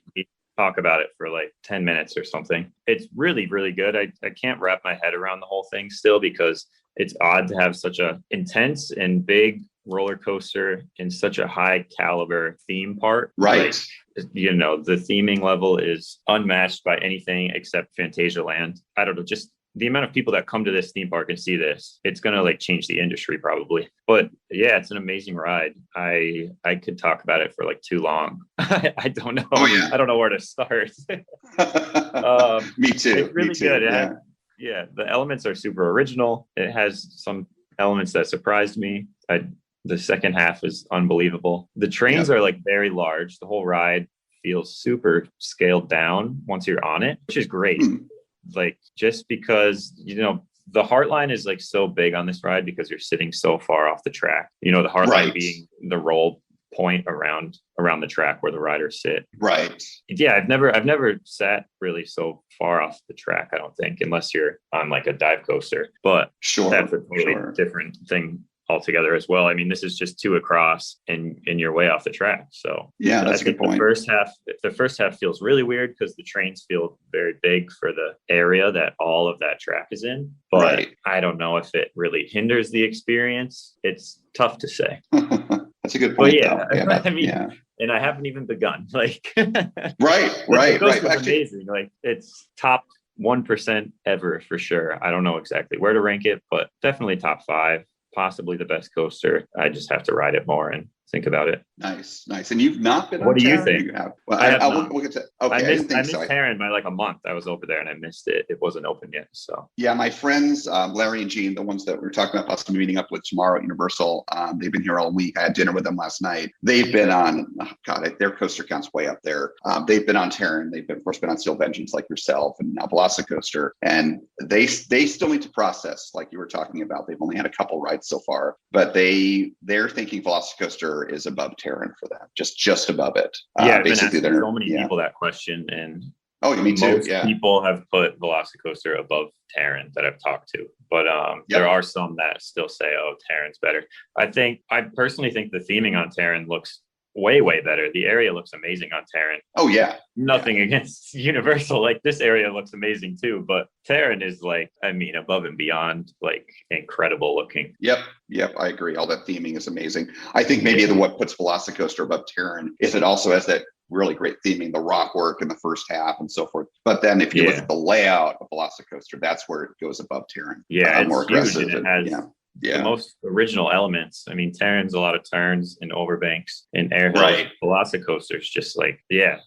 talk about it for 10 minutes or something. It's really, really good. I can't wrap my head around the whole thing still, because it's odd to have such a intense and big roller coaster in such a high caliber theme park. Right. The theming level is unmatched by anything except Fantasia Land. I don't know, just the amount of people that come to this theme park and see this, it's going to like change the industry probably. But yeah, it's an amazing ride. I could talk about it for like too long. I don't know. Oh, yeah. I don't know where to start. Me too. It's really Me too. good. Yeah, the elements are super original. It has some elements that surprised me. The second half is unbelievable. The trains are like very large. The whole ride feels super scaled down once you're on it, which is great. Like, just because, you know, the Heartline is like so big on this ride because you're sitting so far off the track. You know, the Heartline being the roll point around the track where the riders sit. Right. Yeah, I've never sat really so far off the track, I don't think, unless you're on like a dive coaster. But that's a totally different thing altogether as well. I mean, this is just 2 across and you're way off the track. So yeah, that's a good point. The first half feels really weird because the trains feel very big for the area that all of that track is in. But I don't know if it really hinders the experience. It's tough to say. That's a good point. But I mean, and I haven't even begun. Like, right. Amazing. Like, it's top 1% ever for sure. I don't know exactly where to rank it, but definitely top 5. Possibly the best coaster. I just have to ride it more and think about it. Nice. And you've not been on What do you Terran? think? You have. Well, We'll get to, okay, I missed Terran by like a month. I was over there and I missed it. It wasn't open yet. So yeah, my friends, Larry and Gene, the ones that we're talking about possibly meeting up with tomorrow at Universal, they've been here all week. I had dinner with them last night. They've been on, their coaster count's way up there. They've been on Terran. They've been, of course, been on Steel Vengeance like yourself, and now Velocicoaster. And they still need to process, like you were talking about. They've only had a couple rides so far, but they're thinking Velocicoaster is above Terran for them, just above it. Yeah, basically, there are so many people that question, and me too. Most people have put Velocicoaster above Terran that I've talked to, but there are some that still say, "Oh, Terran's better." I personally think the theming on Terran looks way better. The area looks amazing on Terran. Oh yeah. Nothing against Universal. Like, this area looks amazing too, but Terran is like, I mean, above and beyond, like, incredible looking. Yep. I agree. All that theming is amazing. I think maybe what puts Velocicoaster above Terran is it also has that really great theming, the rock work in the first half and so forth. But then if you look at the layout of Velocicoaster, that's where it goes above Terran. Yeah, it's more aggressive. Huge, and it has the most original elements. I mean, Terran's a lot of turns and overbanks and air hills. Right. Velocicoaster's just like,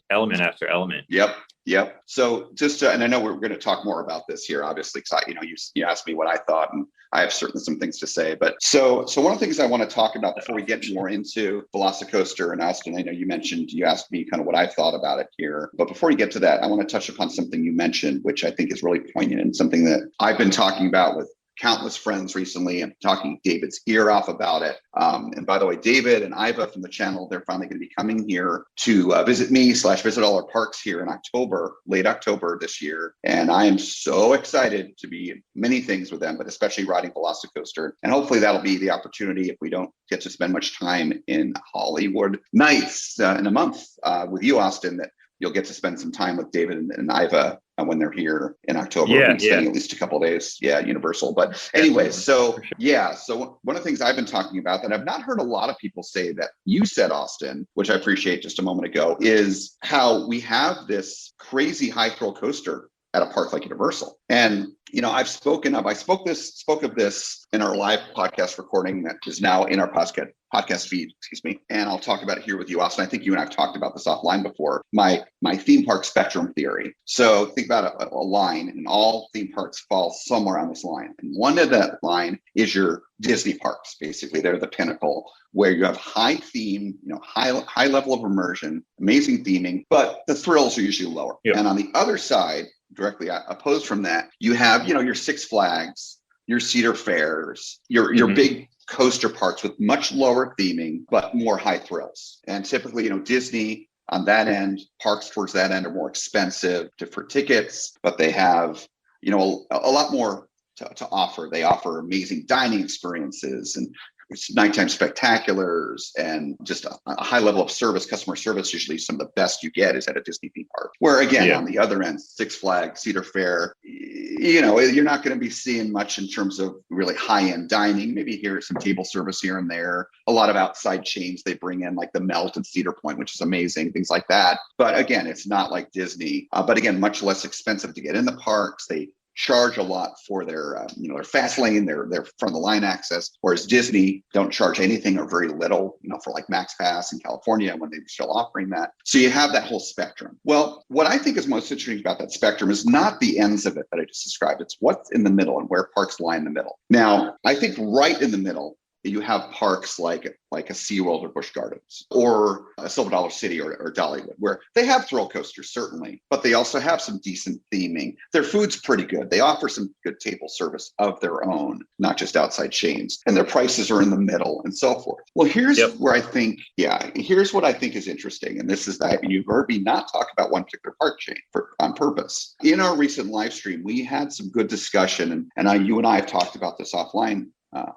element after element. Yep. So just, and I know we're going to talk more about this here, obviously, because you asked me what I thought, and I have certainly some things to say. But so one of the things I want to talk about before we get more into Velocicoaster and Austin, I know you asked me kind of what I thought about it here. But before we get to that, I want to touch upon something you mentioned, which I think is really poignant and something that I've been talking about with countless friends recently and talking David's ear off about it. And by the way, David and Iva from the channel, they're finally going to be coming here to visit me / visit all our parks here in October, late October this year. And I am so excited to be many things with them, but especially riding Velocicoaster. And hopefully that'll be the opportunity, if we don't get to spend much time in Hollywood Nights in a month with you, Austin, that you'll get to spend some time with David and Iva when they're here in October. We'll be spending at least a couple of days. Yeah, Universal. But anyways, so one of the things I've been talking about that I've not heard a lot of people say that you said, Austin, which I appreciate just a moment ago, is how we have this crazy high thrill coaster at a park like Universal. And, I spoke of this in our live podcast recording that is now in our podcast feed, and I'll talk about it here with you, Austin. I think you and I've talked about this offline before, my theme park spectrum theory. So think about a line, and all theme parks fall somewhere on this line. And one of that line is your Disney parks. Basically, they're the pinnacle where you have high theme, high level of immersion, amazing theming, but the thrills are usually lower. Yep. And on the other side, directly opposed from that, you have, your Six Flags, your Cedar Fairs, your big coaster parks with much lower theming, but more high thrills. And typically, Disney on that end, parks towards that end are more expensive for tickets, but they have, a lot more to offer. They offer amazing dining experiences and nighttime spectaculars and just a high level of service, customer service. Usually some of the best you get is at a Disney theme park. Where again, on the other end, Six Flags, Cedar Fair, you're not going to be seeing much in terms of really high-end dining. Maybe here some table service here and there. A lot of outside chains they bring in, like the Melt and Cedar Point, which is amazing, things like that. But again, it's not like Disney. But again, much less expensive to get in the parks. They charge a lot for their, their fast lane, their front of the line access, whereas Disney don't charge anything or very little, for like Max Pass in California when they're still offering that. So you have that whole spectrum. Well, what I think is most interesting about that spectrum is not the ends of it that I just described. It's what's in the middle and where parks lie in the middle. Now, I think right in the middle, you have parks like a SeaWorld or Busch Gardens or a Silver Dollar City or Dollywood, where they have thrill coasters, certainly, but they also have some decent theming. Their food's pretty good. They offer some good table service of their own, not just outside chains, and their prices are in the middle and so forth. Well, here's where I think, here's what I think is interesting. And this is that you've heard me not talk about one particular park chain on purpose. In our recent live stream, we had some good discussion, and you and I have talked about this offline,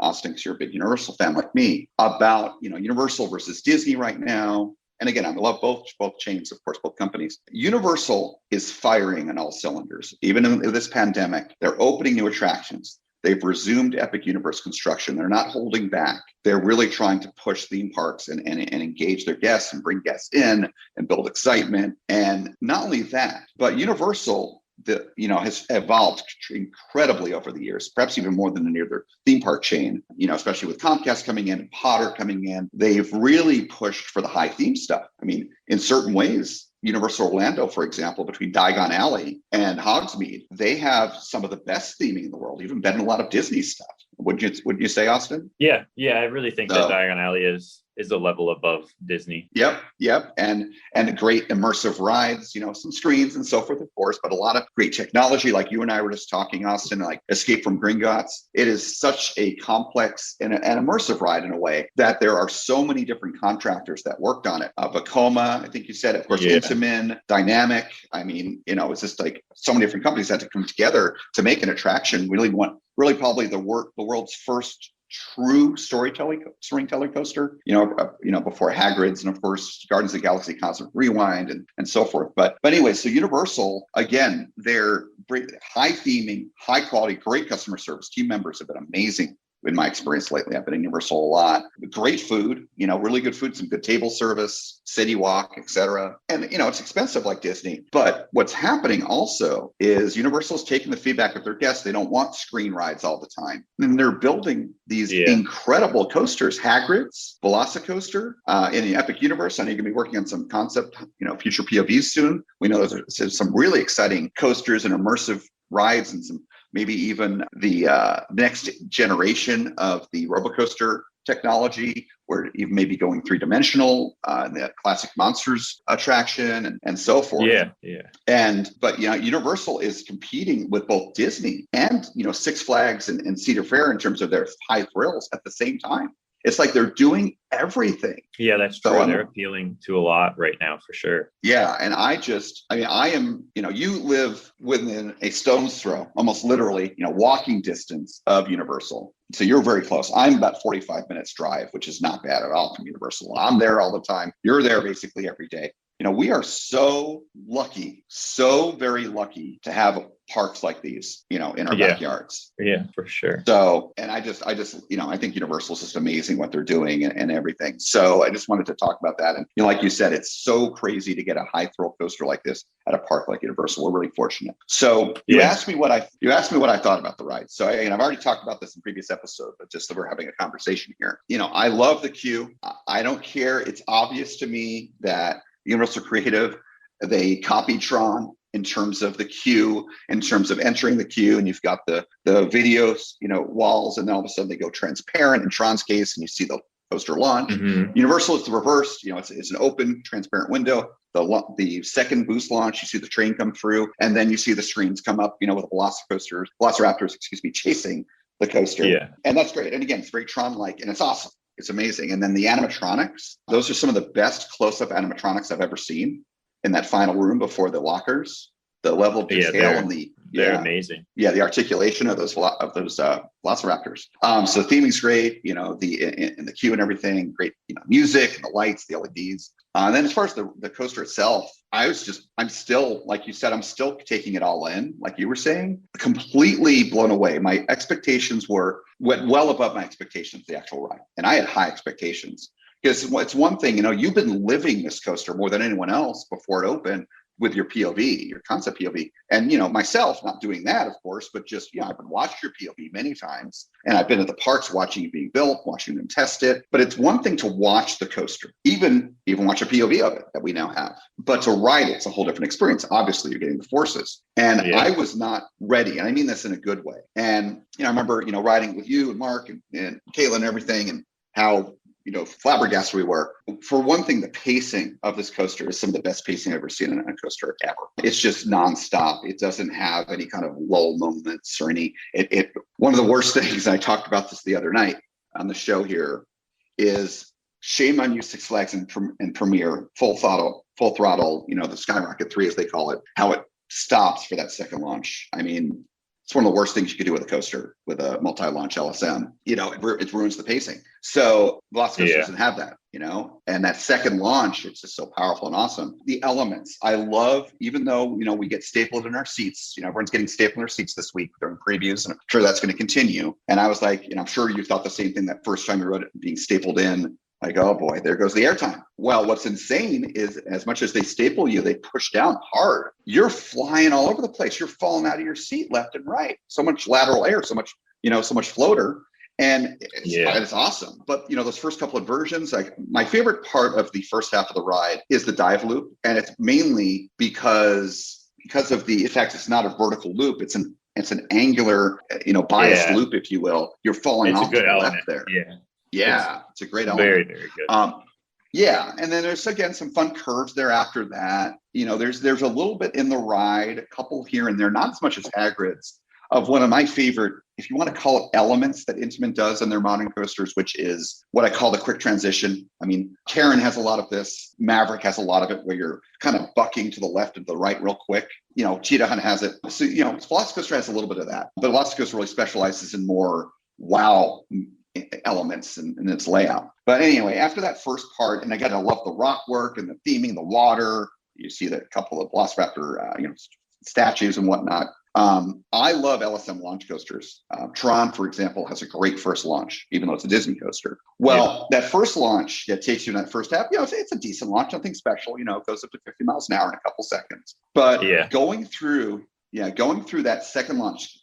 Austin, because you're a big Universal fan like me, about Universal versus Disney right now. And again, I love both chains, of course, both companies. Universal is firing on all cylinders. Even in this pandemic, they're opening new attractions. They've resumed Epic Universe construction. They're not holding back. They're really trying to push theme parks and engage their guests and bring guests in and build excitement. And not only that, but Universal has evolved incredibly over the years, perhaps even more than any other theme park chain, especially with Comcast coming in and Potter coming in. They've really pushed for the high theme stuff. I mean, in certain ways, Universal Orlando, for example, between Diagon Alley and Hogsmeade, they have some of the best theming in the world, even better than a lot of Disney stuff. Would you say, Austin? Yeah, I really think that Diagon Alley is a level above Disney. Yep. And great immersive rides, some screens and so forth, of course, but a lot of great technology, like you and I were just talking, Austin, like Escape from Gringotts. It is such a complex and immersive ride in a way that there are so many different contractors that worked on it. Vekoma, I think you said, of course, Intamin, Dynamic. I mean, it's just like so many different companies had to come together to make an attraction. Really probably the world's first true storytelling coaster, before Hagrid's and of course Guardians of the Galaxy Cosmic Rewind and so forth. But anyway, so Universal, again, they're high theming, high quality, great customer service. Team members have been amazing in my experience lately. I've been in Universal a lot. Great food, really good food, some good table service, city walk, etc. And it's expensive like Disney. But what's happening also is Universal's taking the feedback of their guests. They don't want screen rides all the time. And they're building these incredible coasters. Hagrid's, Velocicoaster, in the Epic Universe. I know you're gonna be working on some concept, future POVs soon. We know there's some really exciting coasters and immersive rides and some maybe even the next generation of the RoboCoaster technology, where even maybe going three-dimensional, the classic Monsters attraction and so forth. But Universal is competing with both Disney and Six Flags and Cedar Fair in terms of their high thrills at the same time. It's like they're doing everything. Yeah, that's true. They're appealing to a lot right now, for sure. Yeah. And I am, you live within a stone's throw, almost literally, walking distance of Universal. So you're very close. I'm about 45 minutes drive, which is not bad at all from Universal. I'm there all the time. You're there basically every day. We are so lucky, so very lucky to have parks like these, in our backyards. Yeah, for sure. So, and I just, I think Universal is just amazing what they're doing and everything. So I just wanted to talk about that. And like you said, it's so crazy to get a high thrill coaster like this at a park like Universal. We're really fortunate. So you asked me what I thought about the ride. So I've already talked about this in previous episode, but just that we're having a conversation here. I love the queue. I don't care. It's obvious to me that Universal Creative, they copied Tron in terms of the queue, in terms of entering the queue, and you've got the videos, walls, and then all of a sudden they go transparent in Tron's case, and you see the coaster launch. Universal is the reverse. It's an open, transparent window. The second boost launch, you see the train come through, and then you see the screens come up, with Velociraptors, chasing the coaster. Yeah, and that's great. And again, it's very Tron-like, and it's awesome. It's amazing. And then the animatronics, those are some of the best close-up animatronics I've ever seen in that final room before the lockers. The level of detail and they're amazing. Yeah, the articulation of those Velociraptors. So the theming's great, in the queue and everything, great, music and the lights, the LEDs. And then as far as the coaster itself, I'm still, like you said, I'm still taking it all in, like you were saying, completely blown away. My expectations went well above my expectations, the actual ride. And I had high expectations because it's one thing, you've been living this coaster more than anyone else before it opened. with your POV, your concept POV. And, myself not doing that, of course, but just, I've been watched your POV many times. And I've been at the parks watching it being built, watching them test it. But it's one thing to watch the coaster, even watch a POV of it that we now have. But to ride it's a whole different experience. Obviously, you're getting the forces. And I was not ready. And I mean this in a good way. And, I remember, riding with you and Mark and Kayla and everything, and how, flabbergasted we were. For one thing, the pacing of this coaster is some of the best pacing I've ever seen in a coaster ever. It's just nonstop. It doesn't have any kind of lull moments or any, one of the worst things, I talked about this the other night on the show here, is shame on you, Six Flags and Premier, full throttle, the Skyrocket 3, as they call it, how it stops for that second launch. I mean, it's one of the worst things you could do with a coaster, with a multi-launch LSM. It ruins the pacing. So Velocicoaster doesn't have that, and that second launch, it's just so powerful and awesome. The elements, I love, even though, we get stapled in our seats, everyone's getting stapled in their seats this week during previews, and I'm sure that's going to continue. And I was like, I'm sure you thought the same thing that first time you rode it, being stapled in. Like, oh boy, there goes the airtime. Well, what's insane is as much as they staple you, they push down hard. You're flying all over the place. You're falling out of your seat left and right. So much lateral air, so much floater. And it's awesome. But, those first couple of versions, like my favorite part of the first half of the ride is the dive loop. And it's mainly because of in fact, it's not a vertical loop. It's an angular, biased loop, if you will. You're falling off to the left there. Yeah, it's a great element. Very, very good. And then there's, again, some fun curves there after that. There's a little bit in the ride, a couple here and there, not as much as Hagrid's, of one of my favorite, if you want to call it, elements that Intamin does in their modern coasters, which is what I call the quick transition. I mean, Karen has a lot of this. Maverick has a lot of it, where you're kind of bucking to the left and the right real quick. Cheetah Hunt has it. So, Velocicoaster has a little bit of that. But Velocicoaster really specializes in more wow elements in its layout. But anyway, after that first part, and I love the rock work and the theming, the water. You see that couple of Velociraptor, statues and whatnot. I love LSM launch coasters. Tron, for example, has a great first launch, even though it's a Disney coaster. Well, that first launch that takes you in that first half, it's a decent launch, nothing special. It goes up to 50 miles an hour in a couple seconds. But going through that second launch,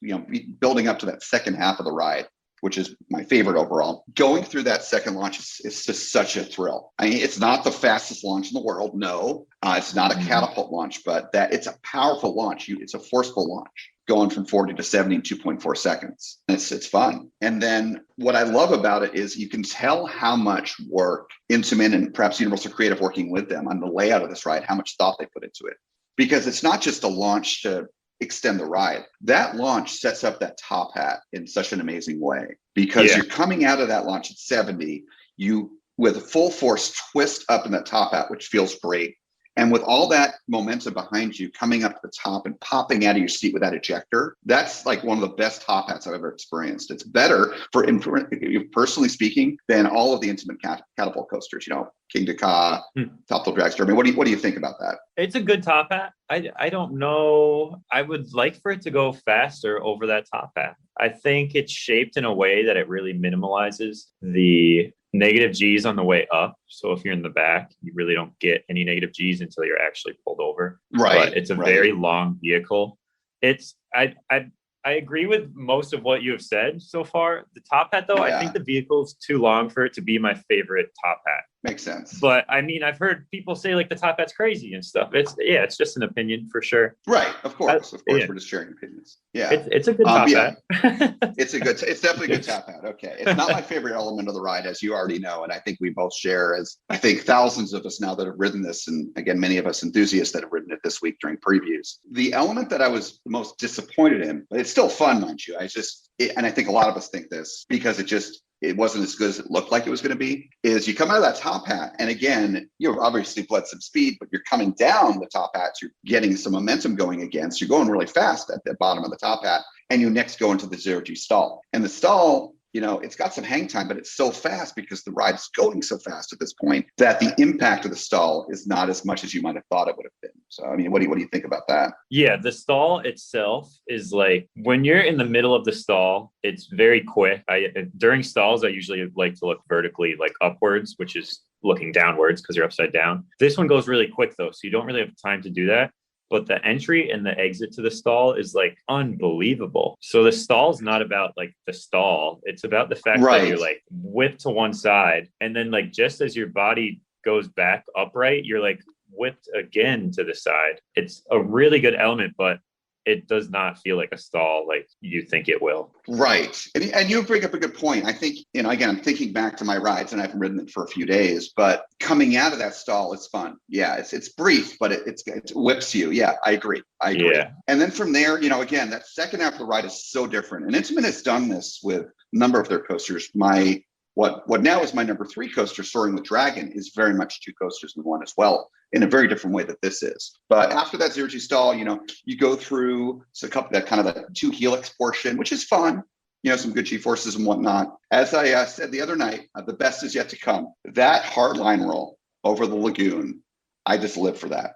building up to that second half of the ride, which is my favorite overall. Going through that second launch is just such a thrill. I mean, it's not the fastest launch in the world. No, it's not a catapult launch, but it's a powerful launch. It's a forceful launch, going from 40 to 70 in 2.4 seconds. It's fun. And then what I love about it is you can tell how much work Intamin and perhaps Universal Creative, working with them on the layout of this ride, how much thought they put into it. Because it's not just a launch to extend the ride. That launch sets up that top hat in such an amazing way, because you're coming out of that launch at 70, you with full force twist up in that top hat, which feels great. And with all that momentum behind you, coming up to the top and popping out of your seat with that ejector, that's like one of the best top hats I've ever experienced. It's better, personally speaking, than all of the Intamin catapult coasters, King Dakar, Top Thrill Dragster. I mean, what do you think about that? It's a good top hat. I don't know. I would like for it to go faster over that top hat. I think it's shaped in a way that it really minimalizes the negative G's on the way up. So if you're in the back, you really don't get any negative G's until you're actually pulled over. Right. But it's a very long vehicle. I agree with most of what you have said so far. The top hat, though, I think the vehicle's too long for it to be my favorite top hat. Makes sense. But I mean, I've heard people say like the top hat's crazy and stuff. It's just an opinion for sure. Right. Of course. We're just sharing opinions. Yeah. It's a good top hat. It's definitely a good top hat. Okay. It's not my favorite element of the ride, as you already know. And I think we both share, as I think thousands of us now that have ridden this. And again, many of us enthusiasts that have ridden it this week during previews. The element that I was the most disappointed in, but it's still fun, mind you. And I think a lot of us think this, because it wasn't as good as it looked like it was going to be, is you come out of that top hat, and again, you've obviously bled some speed, but you're coming down the top hat, so you're getting some momentum going again. So you're going really fast at the bottom of the top hat, and you next go into the 0G stall. And the stall, it's got some hang time, but it's so fast because the ride's going so fast at this point that the impact of the stall is not as much as you might have thought it would have been. So, I mean, what do you think about that? Yeah, the stall itself is like, when you're in the middle of the stall, it's very quick. During stalls, I usually like to look vertically, like upwards, which is looking downwards because you're upside down. This one goes really quick though, so you don't really have time to do that. but the entry and the exit to the stall is like unbelievable. So the stall's not about like the stall. It's about the fact that you're like whipped to one side. And then like just as your body goes back upright, you're like whipped again to the side. It's a really good element, but it does not feel like a stall like you think it will. Right. And you bring up a good point. I think, again, I'm thinking back to my rides, and I haven't ridden it for a few days, but coming out of that stall is fun. Yeah, it's brief, but it whips you. Yeah, I agree. Yeah. And then from there, again, that second half of the ride is so different. And Intamin has done this with a number of their coasters. What now is my number 3 coaster, Soaring with Dragon, is very much 2 coasters in one as well, in a very different way that this is. But after that 0G stall, you go through that 2 helix portion, which is fun, some good G-forces and whatnot. As I said the other night, the best is yet to come. That hardline roll over the lagoon, I just live for that.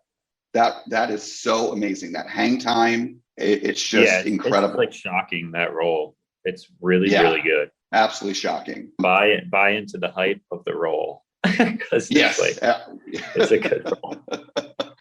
That is so amazing. That hang time, it's just incredible. It's like shocking, that roll. It's really, really good. Absolutely shocking. Buy into the hype of the roll. Because it's a good roll.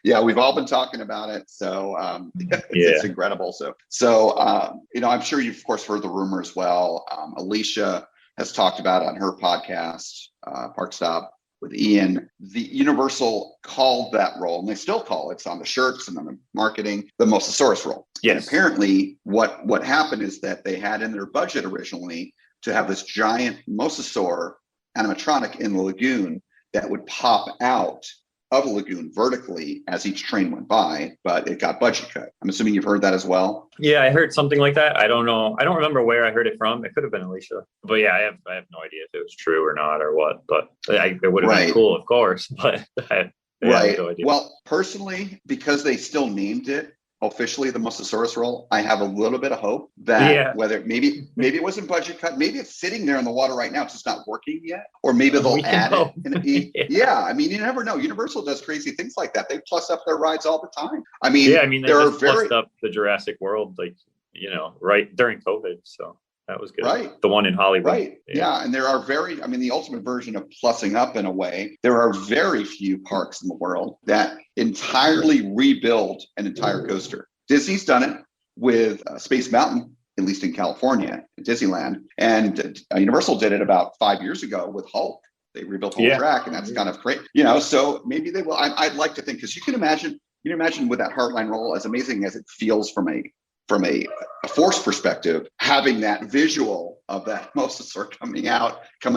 Yeah, we've all been talking about it, so it's incredible. So I'm sure you've of course heard the rumor as well. Alicia has talked about it on her podcast, Park Stop with Ian. The Universal called that roll, and they still call it. It's on the shirts and on the marketing, the Mosasaurus roll. Yes. And apparently, what happened is that they had in their budget originally to have this giant mosasaur animatronic in the lagoon that would pop out of the lagoon vertically as each train went by, but it got budget cut. I'm assuming you've heard that as well. Yeah, I heard something like that. I don't know. I don't remember where I heard it from. It could have been Alicia. But yeah, I have no idea if it was true or not or what. But it would have been cool, of course. But I have no idea. Well, personally, because they still named it officially the Mosasaurus roll, I have a little bit of hope that whether maybe it wasn't budget cut, maybe it's sitting there in the water right now, it's just not working yet, or maybe they'll add it. And I mean, you never know. Universal does crazy things like that. They plus up their rides all the time. I mean, they just plussed up the Jurassic World, right during COVID. So that was good. Right. The one in Hollywood. Right. Yeah. And there are the ultimate version of plussing up in a way. There are very few parks in the world that entirely rebuild an entire coaster. Disney's done it with Space Mountain, at least in California, Disneyland. And Universal did it about 5 years ago with Hulk. They rebuilt the whole track, and that's kind of great. So maybe they will. I'd like to think, because you can imagine with that hardline roll, as amazing as it feels from a force perspective, having that visual of that mosasaur coming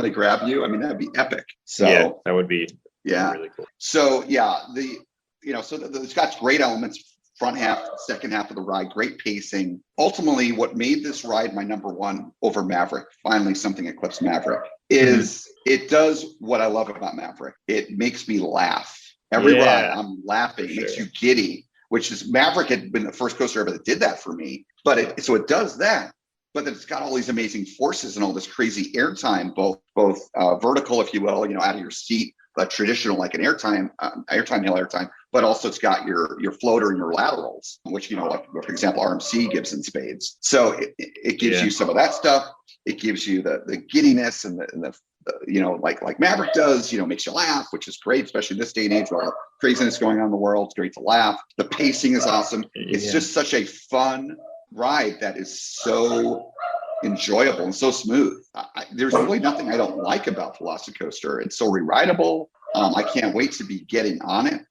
to grab you. I mean, that'd be epic. So yeah, that would be really cool. So it's got great elements, front half, second half of the ride, great pacing. Ultimately, what made this ride my number 1 over Maverick, finally something eclipsed Maverick, is it does what I love about Maverick. It makes me laugh. Every ride, I'm laughing. It makes you giddy. Which is, Maverick had been the first coaster ever that did that for me. But it does that, but then it's got all these amazing forces and all this crazy airtime, both vertical, if you will, out of your seat, but traditional like an airtime hill airtime. But also it's got your floater and your laterals, which like for example RMC gives in spades. So it gives you some of that stuff. It gives you the giddiness and the like Maverick does, makes you laugh, which is great, especially in this day and age with all the craziness going on in the world. It's great to laugh. The pacing is awesome. It's just such a fun ride that is so enjoyable and so smooth. There's really nothing I don't like about Velocicoaster. It's so re-rideable. I can't wait to be getting on it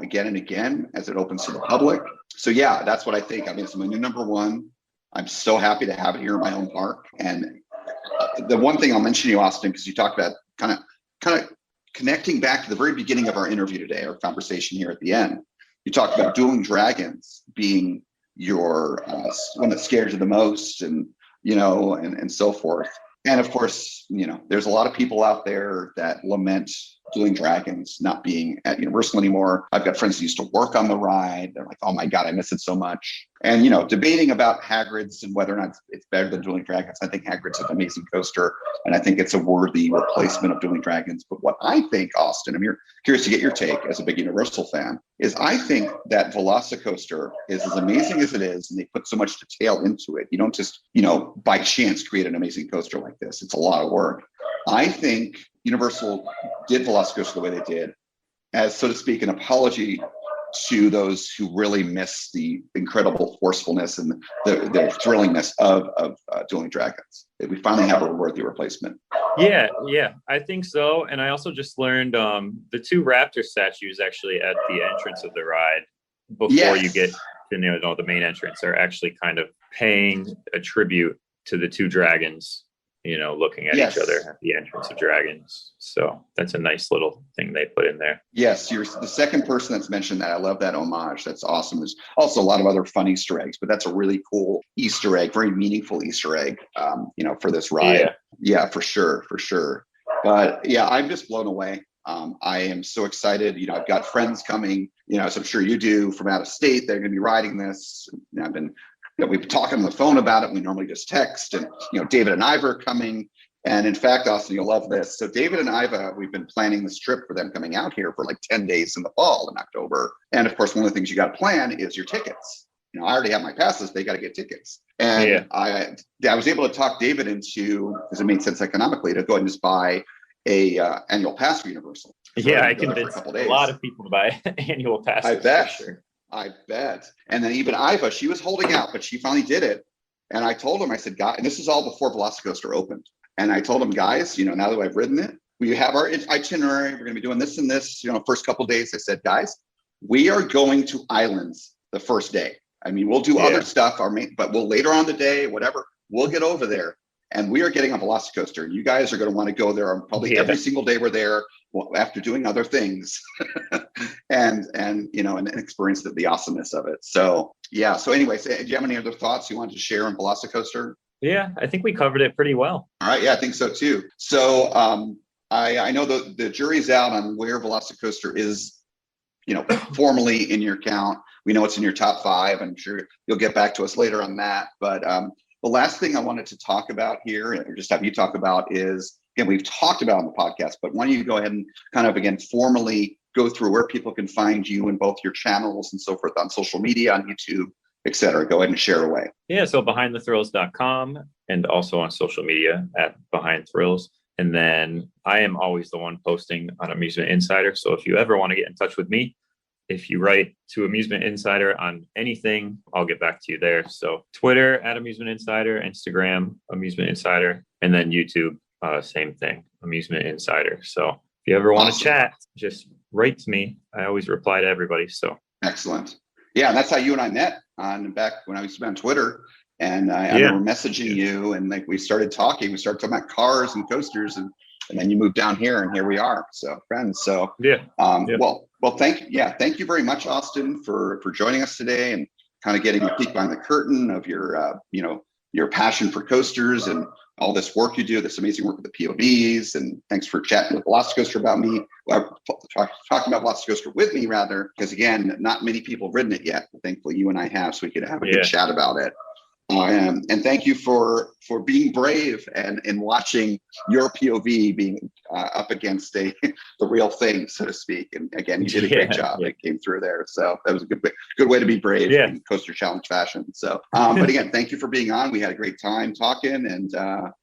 again and again as it opens to the public. So yeah, that's what I think. I mean, it's my new number 1. I'm so happy to have it here in my own park. And the one thing I'll mention to you, Austin, because you talked about kind of connecting back to the very beginning of our interview today, our conversation here at the end. You talked about Dueling Dragons being your one that scares you the most, and and so forth. And of course, there's a lot of people out there that lament Dueling Dragons not being at Universal anymore. I've got friends who used to work on the ride. They're like, oh my God, I miss it so much. And, debating about Hagrid's and whether or not it's better than Dueling Dragons. I think Hagrid's an amazing coaster, and I think it's a worthy replacement of Dueling Dragons. But what I think, Austin, I'm curious to get your take as a big Universal fan, is I think that Velocicoaster is as amazing as it is, and they put so much detail into it. You don't just, by chance create an amazing coaster like this. It's a lot of work. I think Universal did Velocicoaster the way they did as, so to speak, an apology to those who really miss the incredible forcefulness and the thrillingness of Dueling Dragons. We finally have a worthy replacement. Yeah, I think so. And I also just learned the 2 Raptor statues actually at the entrance of the ride before you get to the main entrance are actually kind of paying a tribute to the 2 dragons, looking at each other at the entrance of dragons. So that's a nice little thing they put in there. Yes, you're the second person that's mentioned that. I love that homage. That's awesome. There's also a lot of other fun Easter eggs, but that's a really cool Easter egg, very meaningful Easter egg, for this ride. Yeah, for sure. But yeah, I'm just blown away. I am so excited. I've got friends coming, as I'm sure you do, from out of state. They're going to be riding this. We've been talking on the phone about it. We normally just text, and David and Iva are coming. And in fact, Austin, you'll love this. So David and Iva, we've been planning this trip for them coming out here for like 10 days in the fall in October. And of course, one of the things you got to plan is your tickets. I already have my passes. They got to get tickets. And I was able to talk David into, because it made sense economically, to go ahead and just buy a annual pass for Universal. Yeah, I convinced a lot of people to buy annual passes. I bet. For sure. I bet. And then even Iva, she was holding out, but she finally did it. And I told him, I said, guys, and this is all before Velocicoaster opened. And I told him, guys, now that I've ridden it, we have our itinerary. We're going to be doing this and this, first couple of days. I said, guys, we are going to islands the first day. I mean, we'll do other stuff, but we'll later on the day, whatever, we'll get over there. And we are getting on Velocicoaster. And you guys are going to want to go there on probably every single day we're there, after doing other things and experience the awesomeness of it. So, yeah. So anyway, do you have any other thoughts you wanted to share on Velocicoaster? Yeah, I think we covered it pretty well. All right. Yeah, I think so too. So I know the jury's out on where Velocicoaster is, formally in your count. We know it's in your top 5. I'm sure you'll get back to us later on that. But the last thing I wanted to talk about here, or just have you talk about, is, again, we've talked about on the podcast, but why don't you go ahead and kind of, again, formally go through where people can find you in both your channels and so forth on social media, on YouTube, et cetera. Go ahead and share away. Yeah, so behindthethrills.com and also on social media at Behind Thrills. And then I am always the one posting on Amusement Insider. So if you ever want to get in touch with me, if you write to Amusement Insider on anything, I'll get back to you there. So Twitter at Amusement Insider, Instagram, Amusement Insider, and then YouTube, same thing, Amusement Insider. So if you ever want to chat, just write to me. I always reply to everybody. So excellent. Yeah, and that's how you and I met back when I used to be on Twitter. And I remember messaging you, and we started talking. We started talking about cars and coasters, and then you moved down here, and here we are. So friends. So well, thank you very much, Austin, for joining us today and kind of getting a peek behind the curtain of your your passion for coasters and all this work you do, this amazing work with the POVs. And thanks for chatting with Velocicoaster about me, talking about Velocicoaster with me, rather, because again, not many people have ridden it yet. Thankfully, you and I have, so we could have a good chat about it. And thank you for being brave and watching your POV being up against the real thing, so to speak. And again, you did a great job. It came through there. So that was a good way to be brave in Coaster Challenge fashion. So, but again, thank you for being on. We had a great time talking, and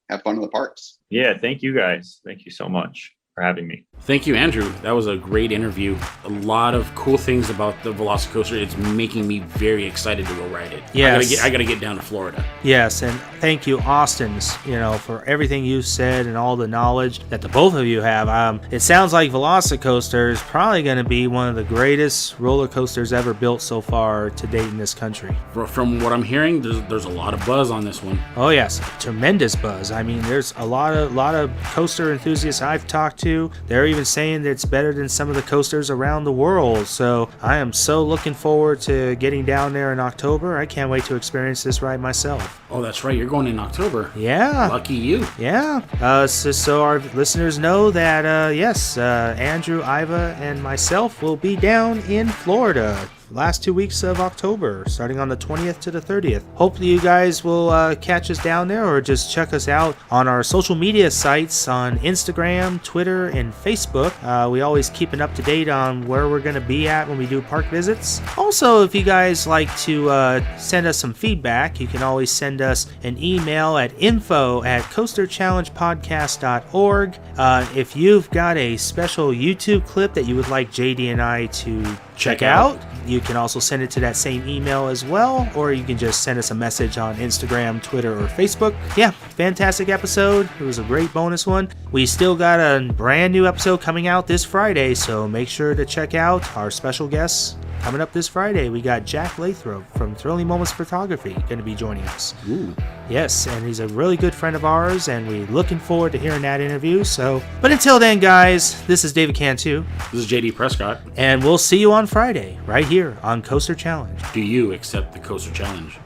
have fun in the parks. Yeah, thank you guys. Thank you so much for having me. Thank you, Andrew. That was a great interview. A lot of cool things about the Velocicoaster. It's making me very excited to go ride it. Yes. I gotta get down to Florida. Yes, and thank you, Austin's, for everything you said and all the knowledge that the both of you have. It sounds like Velocicoaster is probably going to be one of the greatest roller coasters ever built so far to date in this country. From what I'm hearing, there's a lot of buzz on this one. Oh yes, tremendous buzz. I mean, there's a lot of coaster enthusiasts I've talked to. They're even saying that it's better than some of the coasters around the world. So I am so looking forward to getting down there in October. I can't wait to experience this ride myself. Oh, that's right. You're going in October. Yeah. Lucky you. Yeah. So our listeners know that, Andrew, Iva, and myself will be down in Florida last 2 weeks of October, starting on the 20th to the 30th. Hopefully you guys will catch us down there, or just check us out on our social media sites on Instagram, Twitter, and Facebook. We always keep an up to date on where we're going to be at when we do park visits. Also, if you guys like to send us some feedback, you can always send us an email at info@coasterchallengepodcast.org. If you've got a special YouTube clip that you would like JD and I to check out. You can also send it to that same email as well, or you can just send us a message on Instagram, Twitter, or Facebook. Yeah, fantastic episode. It was a great bonus one. We still got a brand new episode coming out this Friday, so make sure to check out our special guests. Coming up this Friday, we got Jack Lathrop from Thrilling Moments Photography going to be joining us. Ooh. Yes, and he's a really good friend of ours, and we're looking forward to hearing that interview. But until then, guys, this is David Cantu. This is JD Prescott. And we'll see you on Friday, right here on Coaster Challenge. Do you accept the Coaster Challenge?